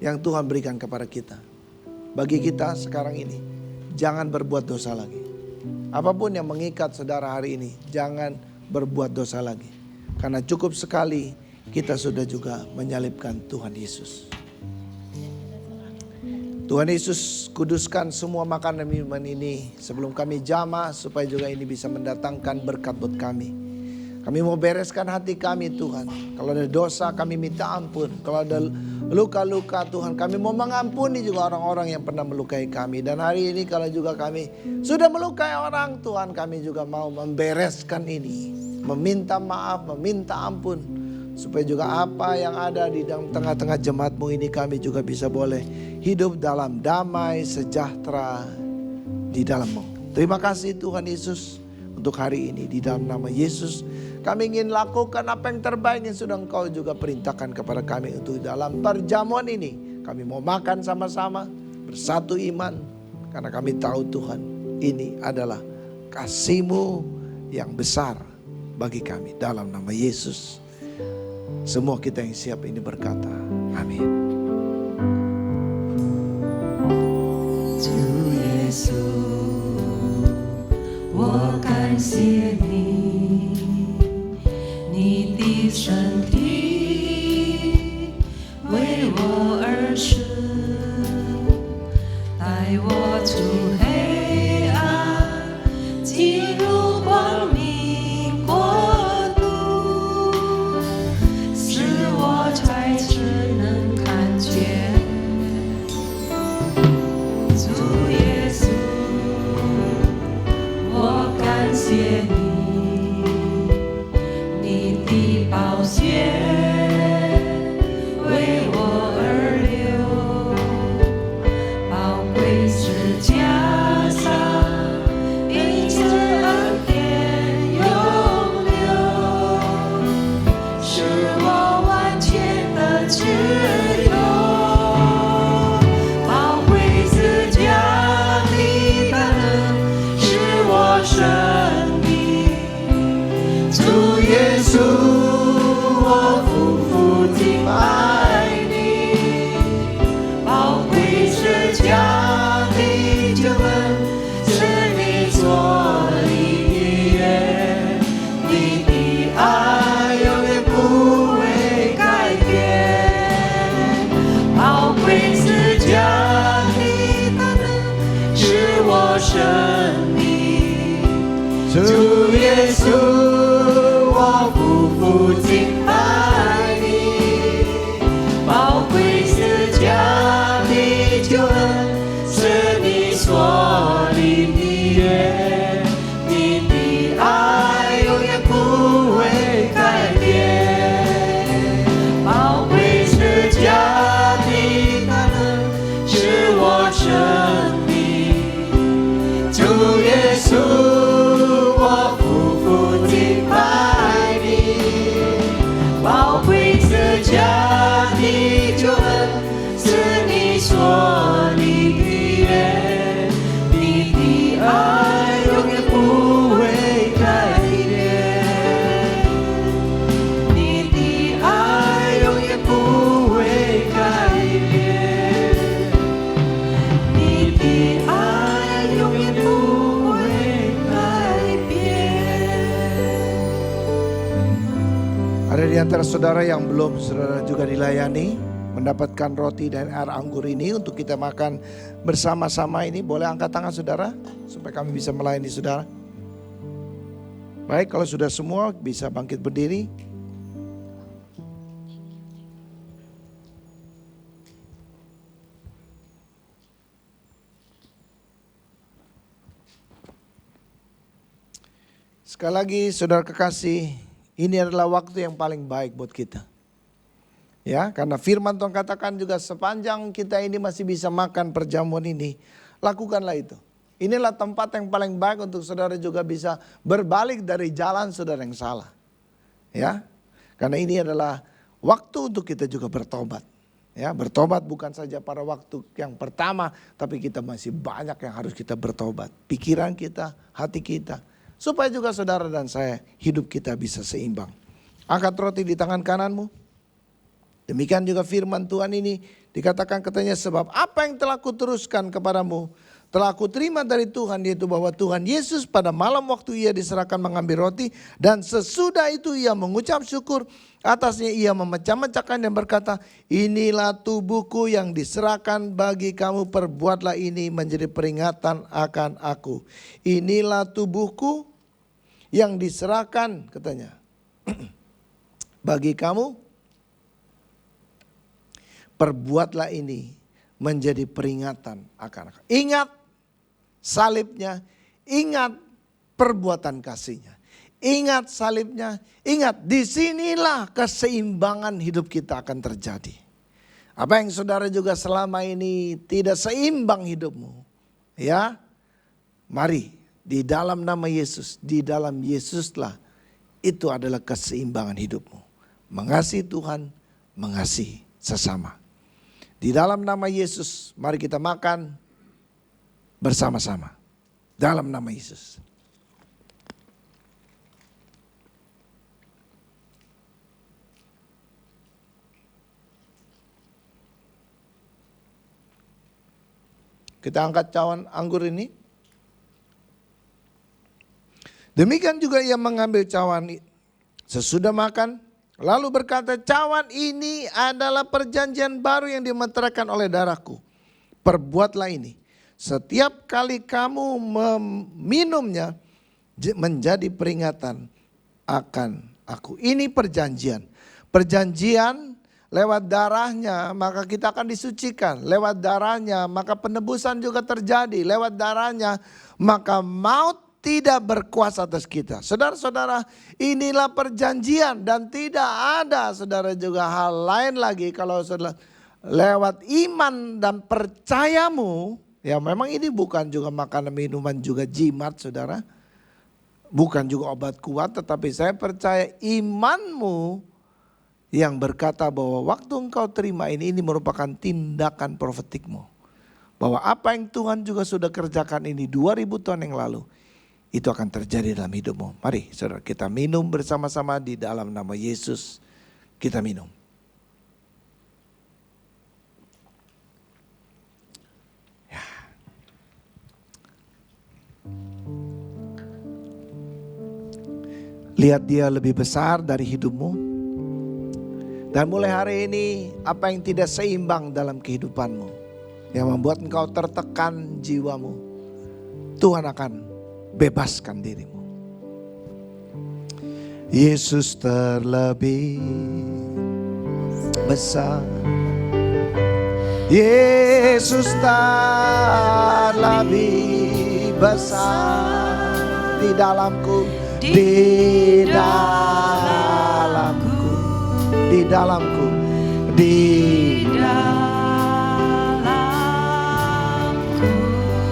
yang Tuhan berikan kepada kita. Bagi kita sekarang ini, jangan berbuat dosa lagi. Apapun yang mengikat saudara hari ini, jangan berbuat dosa lagi. Karena cukup sekali kita sudah juga menyalibkan Tuhan Yesus. Tuhan Yesus kuduskan semua makanan dan minuman ini sebelum kami jamah, supaya juga ini bisa mendatangkan berkat buat kami. Kami mau bereskan hati kami Tuhan. Kalau ada dosa kami minta ampun. Kalau ada luka-luka Tuhan, kami mau mengampuni juga orang-orang yang pernah melukai kami. Dan hari ini kalau juga kami sudah melukai orang Tuhan, kami juga mau membereskan ini. Meminta maaf, meminta ampun. Supaya juga apa yang ada di dalam tengah-tengah jemaat-Mu ini kami juga bisa boleh hidup dalam damai sejahtera di dalam-Mu. Terima kasih Tuhan Yesus untuk hari ini. Di dalam nama Yesus kami ingin lakukan apa yang terbaik yang sudah Engkau juga perintahkan kepada kami untuk dalam perjamuan ini. Kami mau makan sama-sama bersatu iman. Karena kami tahu Tuhan, ini adalah kasih-Mu yang besar bagi kami. Dalam nama Yesus, semua kita yang siap ini berkata, amin. 主耶稣，我感谢你，你的身体为我而生，带我出黑暗，进入光明国度，使我才只能看见。主耶稣，我感谢你，你的宝血为我而流，宝贵十架上一直恩典永留，使我完全的自由。宝贵十架的大能使我生命。主耶稣，我夫妇敬拜你。宝贵十架的救恩是你所立约，你的爱永远不会改变。宝贵十架的大能使我生命。主耶稣，我夫妇敬拜你。宝贵十架的救恩是你所立的约，你的爱永远不会改变。宝贵十架的大能使我生命。主耶稣，我夫妇敬拜你。Ada di antara saudara yang belum saudara juga dilayani, mendapatkan roti dan air anggur ini untuk kita makan bersama-sama ini. Boleh angkat tangan saudara supaya kami bisa melayani saudara. Baik, kalau sudah semua bisa bangkit berdiri. Sekali lagi saudara kekasih, ini adalah waktu yang paling baik buat kita. Ya, karena firman Tuhan katakan juga sepanjang kita ini masih bisa makan perjamuan ini, lakukanlah itu. Inilah tempat yang paling baik untuk saudara juga bisa berbalik dari jalan saudara yang salah. Ya, karena ini adalah waktu untuk kita juga bertobat. Ya, bertobat bukan saja pada waktu yang pertama, tapi kita masih banyak yang harus kita bertobat. Pikiran kita, hati kita. Supaya juga saudara dan saya hidup kita bisa seimbang. Angkat roti di tangan kananmu. Demikian juga firman Tuhan ini dikatakan katanya, sebab apa yang telah kuteruskan kepadamu telah kuterima dari Tuhan, yaitu bahwa Tuhan Yesus pada malam waktu ia diserahkan mengambil roti, dan sesudah itu ia mengucap syukur, atasnya ia memecah-mecahkan dan berkata, inilah tubuhku yang diserahkan bagi kamu, perbuatlah ini menjadi peringatan akan aku. Inilah tubuhku yang diserahkan katanya bagi kamu, perbuatlah ini menjadi peringatan akan aku. Ingat salibnya, ingat perbuatan kasihnya, ingat salibnya, ingat disinilah keseimbangan hidup kita akan terjadi. Apa yang saudara juga selama ini tidak seimbang hidupmu, ya, mari di dalam nama Yesus, di dalam Yesuslah itu adalah keseimbangan hidupmu. Mengasihi Tuhan, mengasihi sesama. Di dalam nama Yesus, mari kita makan bersama-sama. Dalam nama Yesus. Kita angkat cawan anggur ini. Demikian juga ia mengambil cawan sesudah makan, lalu berkata, cawan ini adalah perjanjian baru yang dimeteraikan oleh darahku. Perbuatlah ini setiap kali kamu meminumnya menjadi peringatan akan aku. Ini perjanjian. Perjanjian lewat darahnya maka kita akan disucikan. Lewat darahnya maka penebusan juga terjadi. Lewat darahnya maka maut tidak berkuasa atas kita. Saudara-saudara, inilah perjanjian dan tidak ada saudara juga hal lain lagi kalau saudara lewat iman dan percayamu. Ya memang ini bukan juga makanan minuman juga jimat saudara. Bukan juga obat kuat, tetapi saya percaya imanmu yang berkata bahwa waktu engkau terima ini merupakan tindakan profetikmu. Bahwa apa yang Tuhan juga sudah kerjakan ini 2000 tahun yang lalu, itu akan terjadi dalam hidupmu. Mari saudara kita minum bersama-sama di dalam nama Yesus. Kita minum. Ya. Lihat dia lebih besar dari hidupmu. Dan mulai hari ini apa yang tidak seimbang dalam kehidupanmu, yang membuat engkau tertekan jiwamu, Tuhan akan bebaskan dirimu. Yesus terlebih besar, Yesus terlebih besar di dalamku, di dalamku, di dalamku, di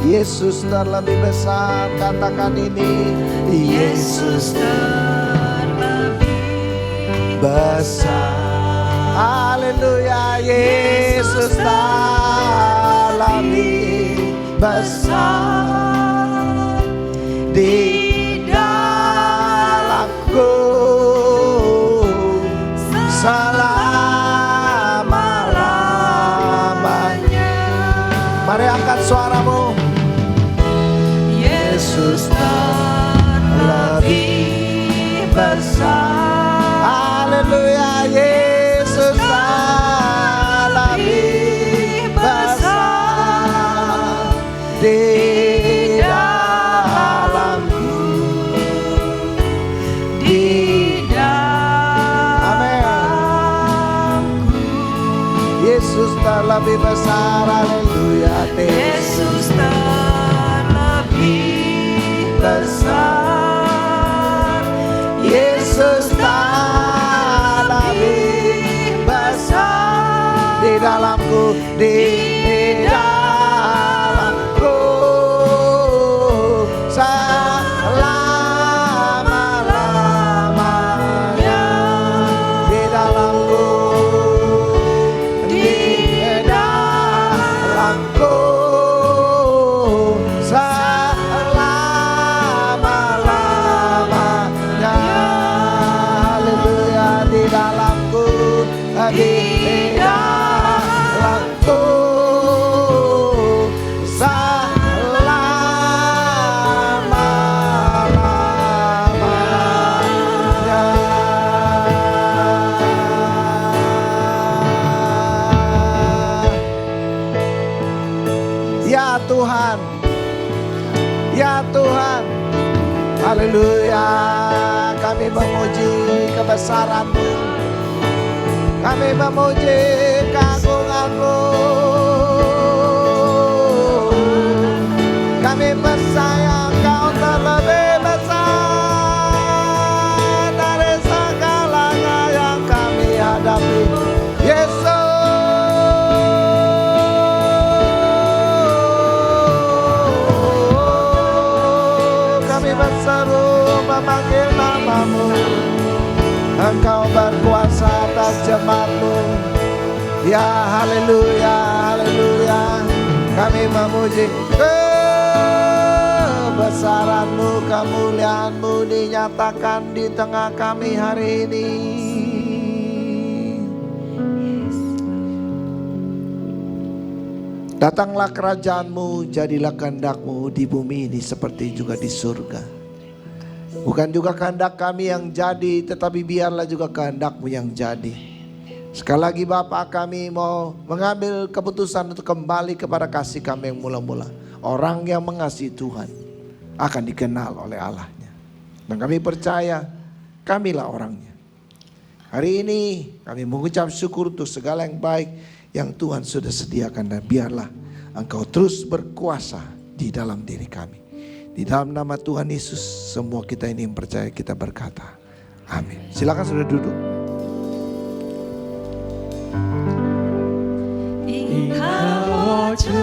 Yesus terlebih besar, katakan ini. Yesus terlebih besar. Haleluya. Yesus terlebih besar di dalamku selama-lamanya. Mari angkat suaramu. Yesus terlebih besar. Haleluya. lebih besar, haleluya. Yesus terlebih besar. Yesus terlebih besar di dalamku, di dalamku selama-lamanya, di dalamku, di dalamku selama-lamanya, haleluya, di dalamku, di dalamku selama-lamanya. Ya Tuhan, ya Tuhan, haleluya, kami memuji kebesaran-Mu, kami memuji keagungan-Mu, kami percaya Engkau terlebih besar dari segalanya yang kami hadapi. Yesus, kami berseru memanggil nama-Mu. Engkau berkuasa atas jemaat-Mu. Ya haleluya, haleluya. Kami memuji kebesaran-Mu, kemuliaan-Mu dinyatakan di tengah kami hari ini. Datanglah kerajaan-Mu, jadilah kehendak-Mu di bumi ini seperti juga di surga. Bukan juga kehendak kami yang jadi, tetapi biarlah juga kehendak-Mu yang jadi. Sekali lagi Bapa, kami mau mengambil keputusan untuk kembali kepada kasih kami yang mula-mula. Orang yang mengasihi Tuhan akan dikenal oleh Allahnya. Dan kami percaya kamilah orangnya. Hari ini kami mengucap syukur untuk segala yang baik yang Tuhan sudah sediakan. Dan biarlah Engkau terus berkuasa di dalam diri kami. Di dalam nama Tuhan Yesus, semua kita ini yang percaya kita berkata, amin. Silakan sudah duduk. 引他活着，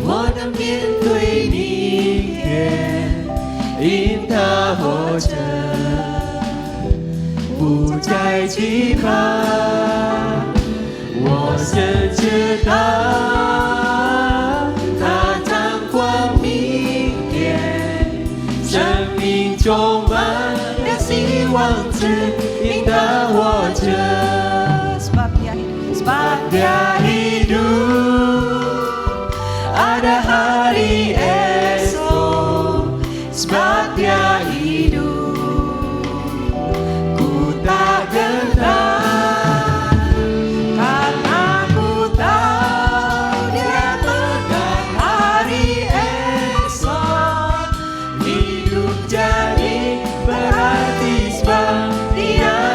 我能面对明天。因他活着，不再惧怕。我深知道，他掌管明天，生命充满了希望，只因他活着。Sebab dia hidup, ada hari esok. Sebab dia hidup, ku tak gentar, karena ku tahu dia tekan hari esok. Hidup jadi berarti sebab dia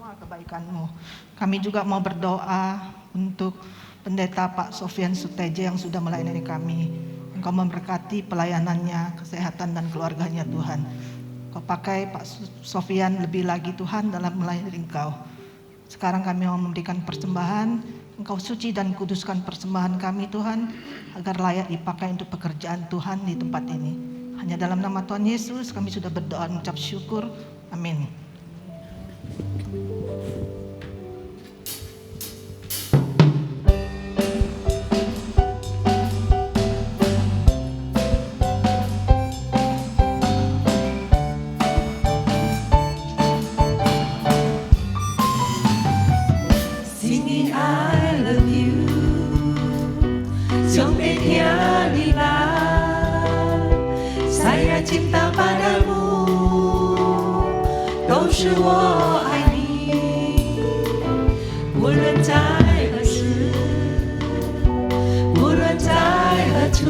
kebaikan-Mu. Kami juga mau berdoa untuk Pendeta Pak Sofian Suteja yang sudah melayani kami. Engkau memberkati pelayanannya, kesehatan dan keluarganya Tuhan. Kau pakai Pak Sofian lebih lagi Tuhan dalam melayani Engkau. Sekarang kami mau memberikan persembahan. Engkau suci dan kuduskan persembahan kami Tuhan, agar layak dipakai untuk pekerjaan Tuhan di tempat ini. Hanya dalam nama Tuhan Yesus kami sudah berdoa mengucap syukur. Amin. 然cinta padamu，都是我爱你，无论在何时，无论在何处，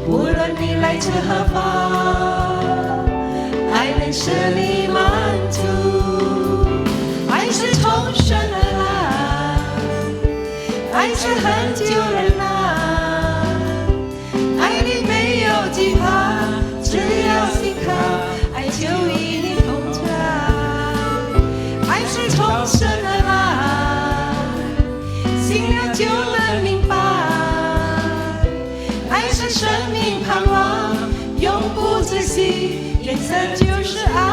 无论你来自何方，爱能使你满足。爱是从神而来，爱是很久忍耐，爱里没有惧怕，只要信靠，爱就与你同在。爱是从神而来，信了就能明白，爱是生命盼望，永不止息，人生就是爱。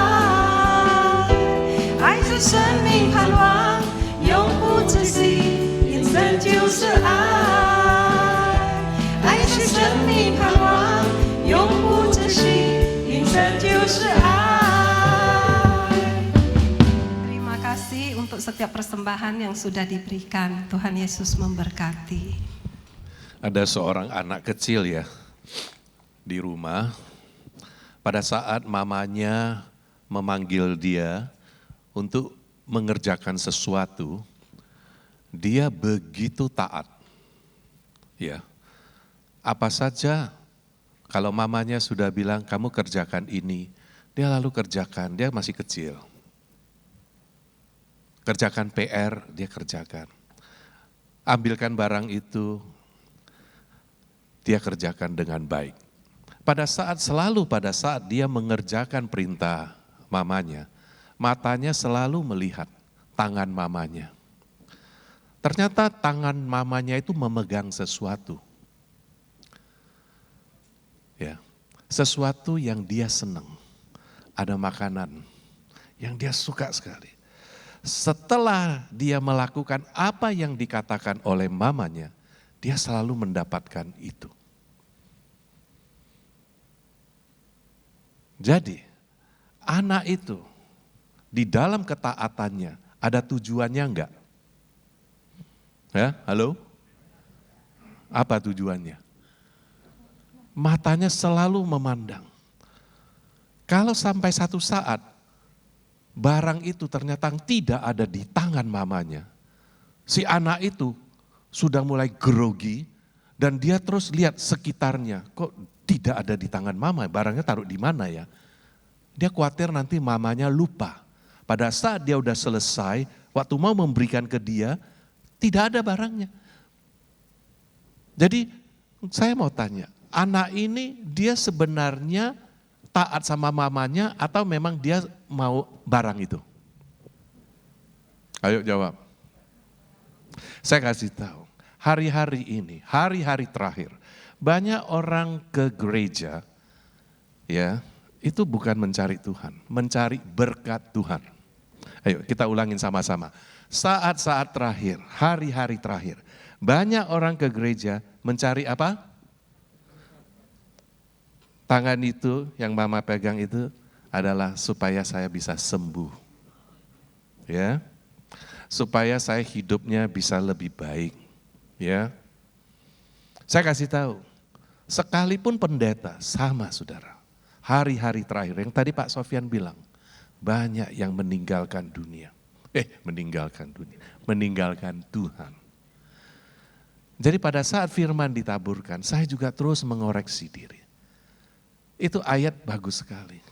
爱是生命盼望，永不止息，人生就是爱。爱是生命盼望，永不止息，人生就是爱。Terima kasih untuk setiap persembahan yang sudah diberikan. Tuhan Yesus memberkati. Ada seorang anak kecil ya di rumah. Pada saat mamanya memanggil dia untuk mengerjakan sesuatu, dia begitu taat. Ya. Apa saja kalau mamanya sudah bilang kamu kerjakan ini, dia lalu kerjakan, dia masih kecil. Kerjakan PR, dia kerjakan. Ambilkan barang itu, dia kerjakan dengan baik. Pada saat dia mengerjakan perintah mamanya, matanya selalu melihat tangan mamanya. Ternyata tangan mamanya itu memegang sesuatu. Ya, sesuatu yang dia senang. Ada makanan yang dia suka sekali. Setelah dia melakukan apa yang dikatakan oleh mamanya, dia selalu mendapatkan itu. Jadi, anak itu di dalam ketaatannya ada tujuannya enggak? Ya, halo? Apa tujuannya? Matanya selalu memandang. Kalau sampai satu saat barang itu ternyata tidak ada di tangan mamanya, si anak itu sudah mulai grogi dan dia terus lihat sekitarnya, kok tidak ada di tangan mama, barangnya taruh di mana ya? Dia khawatir nanti mamanya lupa. Pada saat dia udah selesai, waktu mau memberikan ke dia, tidak ada barangnya. Jadi saya mau tanya, anak ini dia sebenarnya taat sama mamanya atau memang dia mau barang itu? Ayo jawab. Saya kasih tahu, hari-hari ini, hari-hari terakhir, banyak orang ke gereja, ya, itu bukan mencari Tuhan, mencari berkat Tuhan. Ayo kita ulangin sama-sama. Saat-saat terakhir, hari-hari terakhir, banyak orang ke gereja mencari apa? Tangan itu yang mama pegang itu adalah supaya saya bisa sembuh. Ya. Supaya saya hidupnya bisa lebih baik. Ya. Saya kasih tahu, sekalipun pendeta sama saudara. Hari-hari terakhir yang tadi Pak Sofyan bilang, banyak yang meninggalkan dunia. Meninggalkan Tuhan. Jadi pada saat firman ditaburkan, saya juga terus mengoreksi diri. Itu ayat bagus sekali.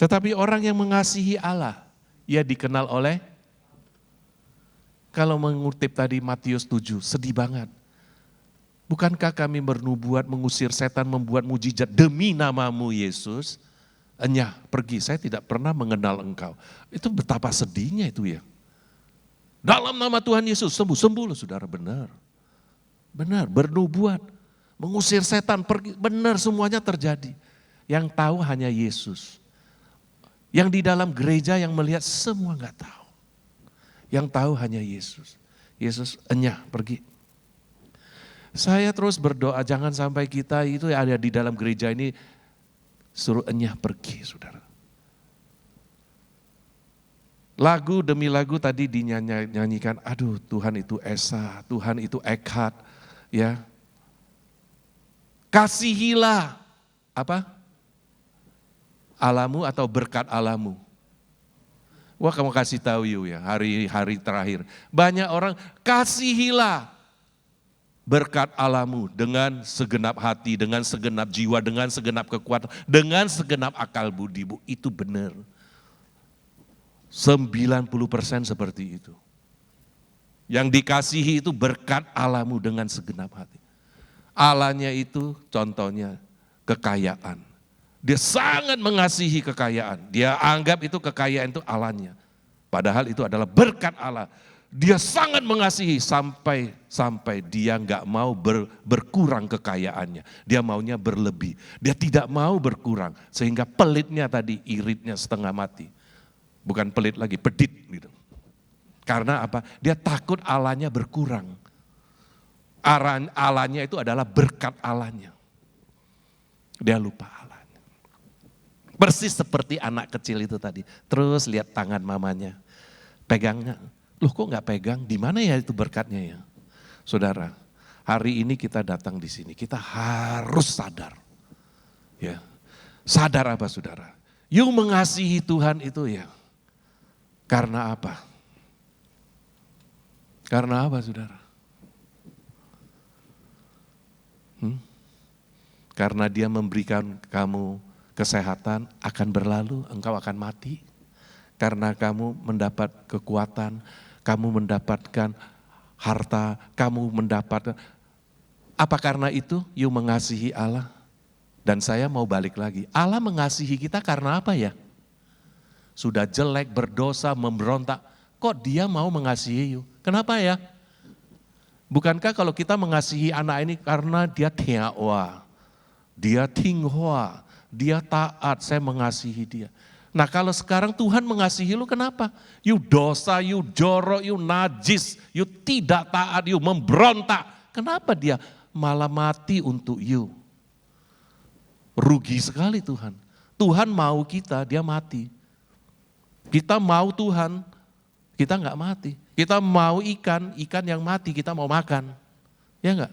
Tetapi orang yang mengasihi Allah, ia dikenal oleh, kalau mengutip tadi Matius 7, sedih banget. Bukankah kami bernubuat mengusir setan, membuat mujizat demi namamu Yesus? Enyah, pergi, saya tidak pernah mengenal engkau. Itu betapa sedihnya itu ya. Dalam nama Tuhan Yesus, sembuh loh saudara, benar. Benar, bernubuat, mengusir setan, pergi, benar semuanya terjadi. Yang tahu hanya Yesus. Yang di dalam gereja yang melihat semua enggak tahu. Yang tahu hanya Yesus. Yesus, enyah, pergi. Saya terus berdoa jangan sampai kita itu ada di dalam gereja ini suruh enyah pergi saudara. Lagu demi lagu tadi dinyanyikan, aduh Tuhan itu Esa, Tuhan itu Eckhart, ya. Kasihilah apa? Alamu atau berkat alamu. Wah, kamu kasih tahu ya, hari-hari terakhir. Banyak orang, kasihilah berkat alamu dengan segenap hati, dengan segenap jiwa, dengan segenap kekuatan, dengan segenap akal budimu. Itu benar. 90% seperti itu. Yang dikasihi itu berkat alamu dengan segenap hati. Allahnya itu contohnya kekayaan. Dia sangat mengasihi kekayaan. Dia anggap itu kekayaan itu Allahnya. Padahal itu adalah berkat Allah. Dia sangat mengasihi sampai dia nggak mau berkurang kekayaannya. Dia maunya berlebih. Dia tidak mau berkurang. Sehingga pelitnya tadi, iritnya setengah mati. Bukan pelit lagi, pedit gitu. Karena apa? Dia takut Allahnya berkurang. Allahnya itu adalah berkat Allahnya. Dia lupa Allahnya. Persis seperti anak kecil itu tadi. Terus lihat tangan mamanya. Pegangnya. Loh kok nggak pegang? Di mana ya itu berkatnya ya? Saudara, hari ini kita datang di sini. Kita harus sadar. Ya. Sadar apa saudara? You mengasihi Tuhan itu ya. Karena apa? Karena apa saudara? Karena dia memberikan kamu kesehatan akan berlalu, engkau akan mati. Karena kamu mendapat kekuatan, kamu mendapatkan harta, kamu mendapatkan. Apa karena itu you mengasihi Allah? Dan saya mau balik lagi, Allah mengasihi kita karena apa ya? Sudah jelek, berdosa, memberontak, kok dia mau mengasihi you? Kenapa ya? Bukankah kalau kita mengasihi anak ini karena dia tiawa, dia tinghua, dia taat, saya mengasihi dia. Nah kalau sekarang Tuhan mengasihi lu kenapa? You dosa, you jorok, you najis, you tidak taat, you memberontak. Kenapa dia malah mati untuk you? Rugi sekali Tuhan. Tuhan mau kita, dia mati. Kita mau Tuhan, kita enggak mati. Kita mau ikan yang mati kita mau makan. Ya enggak?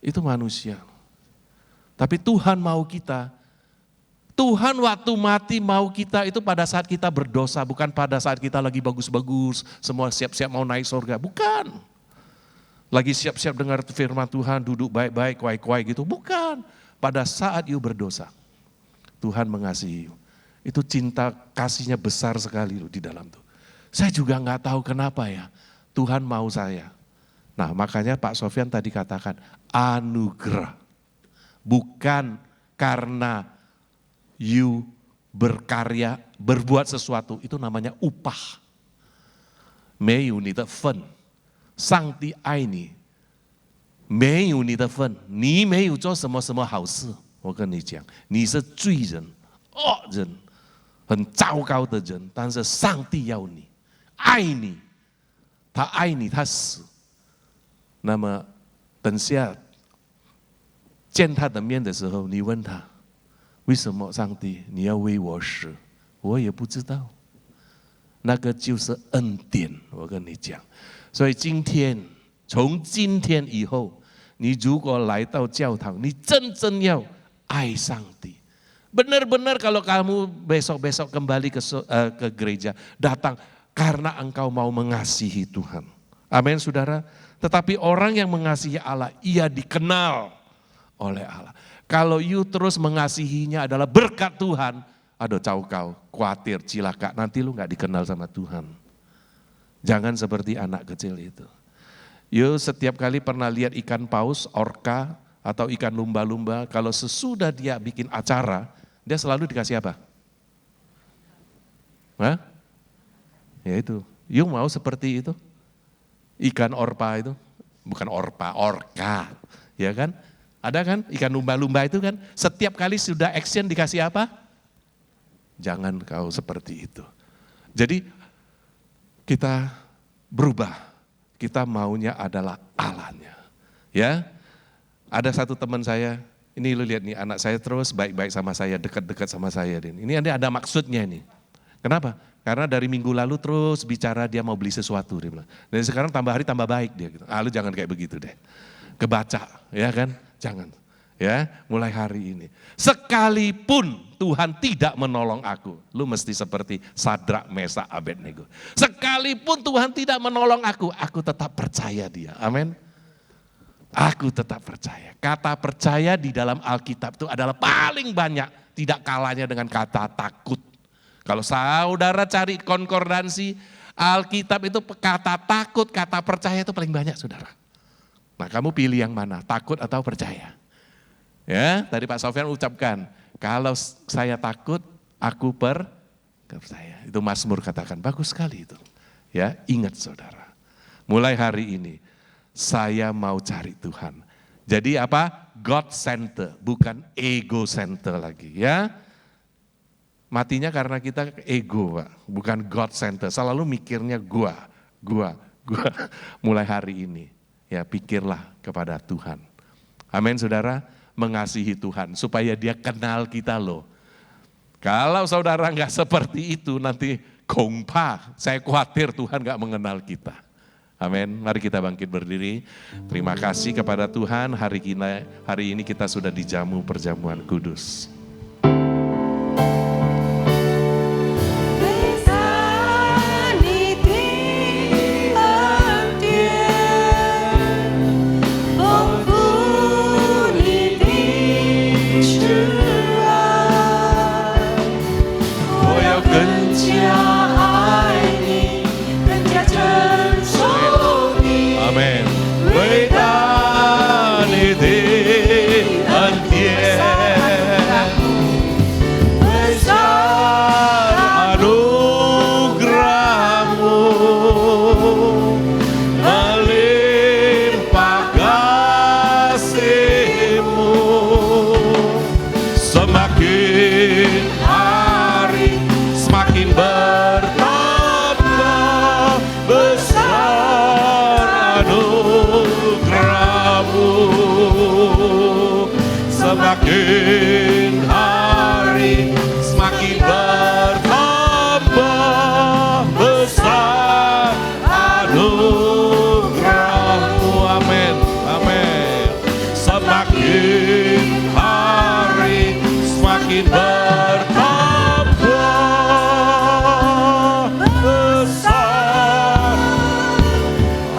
Itu manusia. Tapi Tuhan mau kita. Tuhan waktu mati mau kita itu pada saat kita berdosa. Bukan pada saat kita lagi bagus-bagus, semua siap-siap mau naik surga. Bukan. Lagi siap-siap dengar firman Tuhan, duduk baik-baik, kuai-kuai gitu. Bukan. Pada saat you berdosa, Tuhan mengasihi you. Itu cinta kasihnya besar sekali loh di dalam tuh. Saya juga nggak tahu kenapa ya, Tuhan mau saya. Nah makanya Pak Sofyan tadi katakan anugerah. Bukan karena you berkarya, berbuat sesuatu, itu namanya upah. 没有你的份，上帝爱你，没有你的份，你没有做什么什么好事。我跟你讲，你是罪人、恶人，很糟糕的人，但是上帝要你。爱你，他爱你，他死。那么等下见他的面的时候，你问他，为什么上帝你要为我死？我也不知道。那个就是恩典，我跟你讲。所以今天，从今天以后，你如果来到教堂，你真正要爱上帝。Benar-benar kalau kamu besok-besok kembali ke gereja, datang karena engkau mau mengasihi Tuhan. Amin saudara. Tetapi orang yang mengasihi Allah, ia dikenal oleh Allah. Kalau you terus mengasihinya adalah berkat Tuhan, aduh kau khawatir, cilaka, nanti lu gak dikenal sama Tuhan. Jangan seperti anak kecil itu. You setiap kali pernah lihat ikan paus, orka, atau ikan lumba-lumba, kalau sesudah dia bikin acara, dia selalu dikasih apa? Hah? Ya itu, you mau seperti itu? Ikan orpa itu, bukan orpa, orka, ya kan? Ada kan ikan lumba-lumba itu kan, setiap kali sudah action dikasih apa? Jangan kau seperti itu. Jadi kita berubah, kita maunya adalah Allahnya. Ya, ada satu teman saya, ini lu lihat nih anak saya terus baik-baik sama saya, dekat-dekat sama saya. Ini ada maksudnya nih. Kenapa? Karena dari minggu lalu terus bicara dia mau beli sesuatu. Dia bilang. Dan sekarang tambah hari tambah baik dia. Gitu. Lu jangan kayak begitu deh. Kebaca, ya kan? Jangan. Ya, mulai hari ini. Sekalipun Tuhan tidak menolong aku, lu mesti seperti Sadrak, Mesak, Abednego. Sekalipun Tuhan tidak menolong aku tetap percaya Dia. Amin. Aku tetap percaya. Kata percaya di dalam Alkitab itu adalah paling banyak, tidak kalahnya dengan kata takut. Kalau saudara cari konkordansi, Alkitab itu kata takut, kata percaya itu paling banyak, saudara. Nah, kamu pilih yang mana, takut atau percaya? Ya, tadi Pak Sofyan ucapkan, kalau saya takut, aku percaya. Itu Mazmur katakan, bagus sekali itu. Ya, ingat saudara. Mulai hari ini, saya mau cari Tuhan. Jadi apa? God center, bukan ego center lagi ya. Matinya karena kita ego, Pak, bukan God center. Selalu mikirnya gua. Mulai hari ini, ya pikirlah kepada Tuhan. Amin saudara, mengasihi Tuhan supaya Dia kenal kita loh. Kalau saudara nggak seperti itu nanti gongpa, saya khawatir Tuhan nggak mengenal kita. Amin. Mari kita bangkit berdiri. Terima kasih kepada Tuhan, hari ini kita sudah dijamu perjamuan kudus. Semakin hari semakin bertambah besar anugerah-Mu. Amin, amin. Semakin hari semakin bertambah besar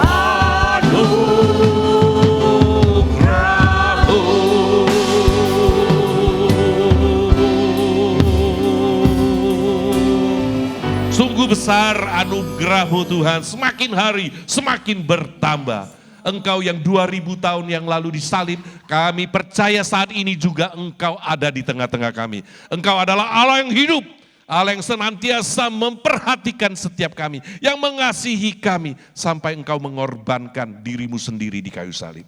anugerah-Mu. Sungguh besar anugerah-Mu Tuhan, semakin hari semakin bertambah. Engkau yang 2000 tahun yang lalu disalib, kami percaya saat ini juga Engkau ada di tengah-tengah kami. Engkau adalah Allah yang hidup, Allah yang senantiasa memperhatikan setiap kami, yang mengasihi kami sampai Engkau mengorbankan diri-Mu sendiri di kayu salib.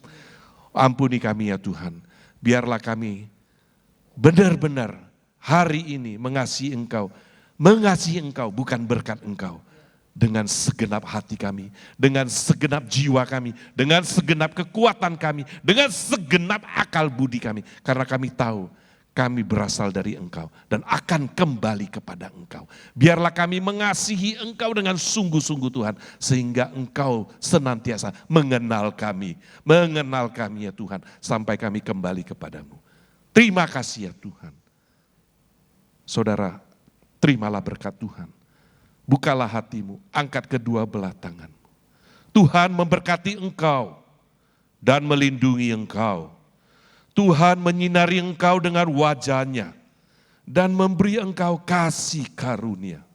Ampuni kami ya Tuhan, biarlah kami benar-benar hari ini mengasihi Engkau bukan berkat Engkau. Dengan segenap hati kami, dengan segenap jiwa kami, dengan segenap kekuatan kami, dengan segenap akal budi kami. Karena kami tahu kami berasal dari Engkau dan akan kembali kepada Engkau. Biarlah kami mengasihi Engkau dengan sungguh-sungguh Tuhan, sehingga Engkau senantiasa mengenal kami ya Tuhan, sampai kami kembali kepadamu. Terima kasih ya Tuhan. Saudara, terimalah berkat Tuhan. Bukalah hatimu, angkat kedua belah tanganmu. Tuhan memberkati engkau dan melindungi engkau. Tuhan menyinari engkau dengan wajah-Nya dan memberi engkau kasih karunia.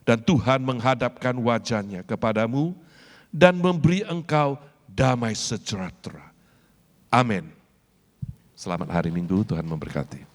Dan Tuhan menghadapkan wajah-Nya kepadamu dan memberi engkau damai sejahtera. Amin. Selamat hari Minggu, Tuhan memberkati.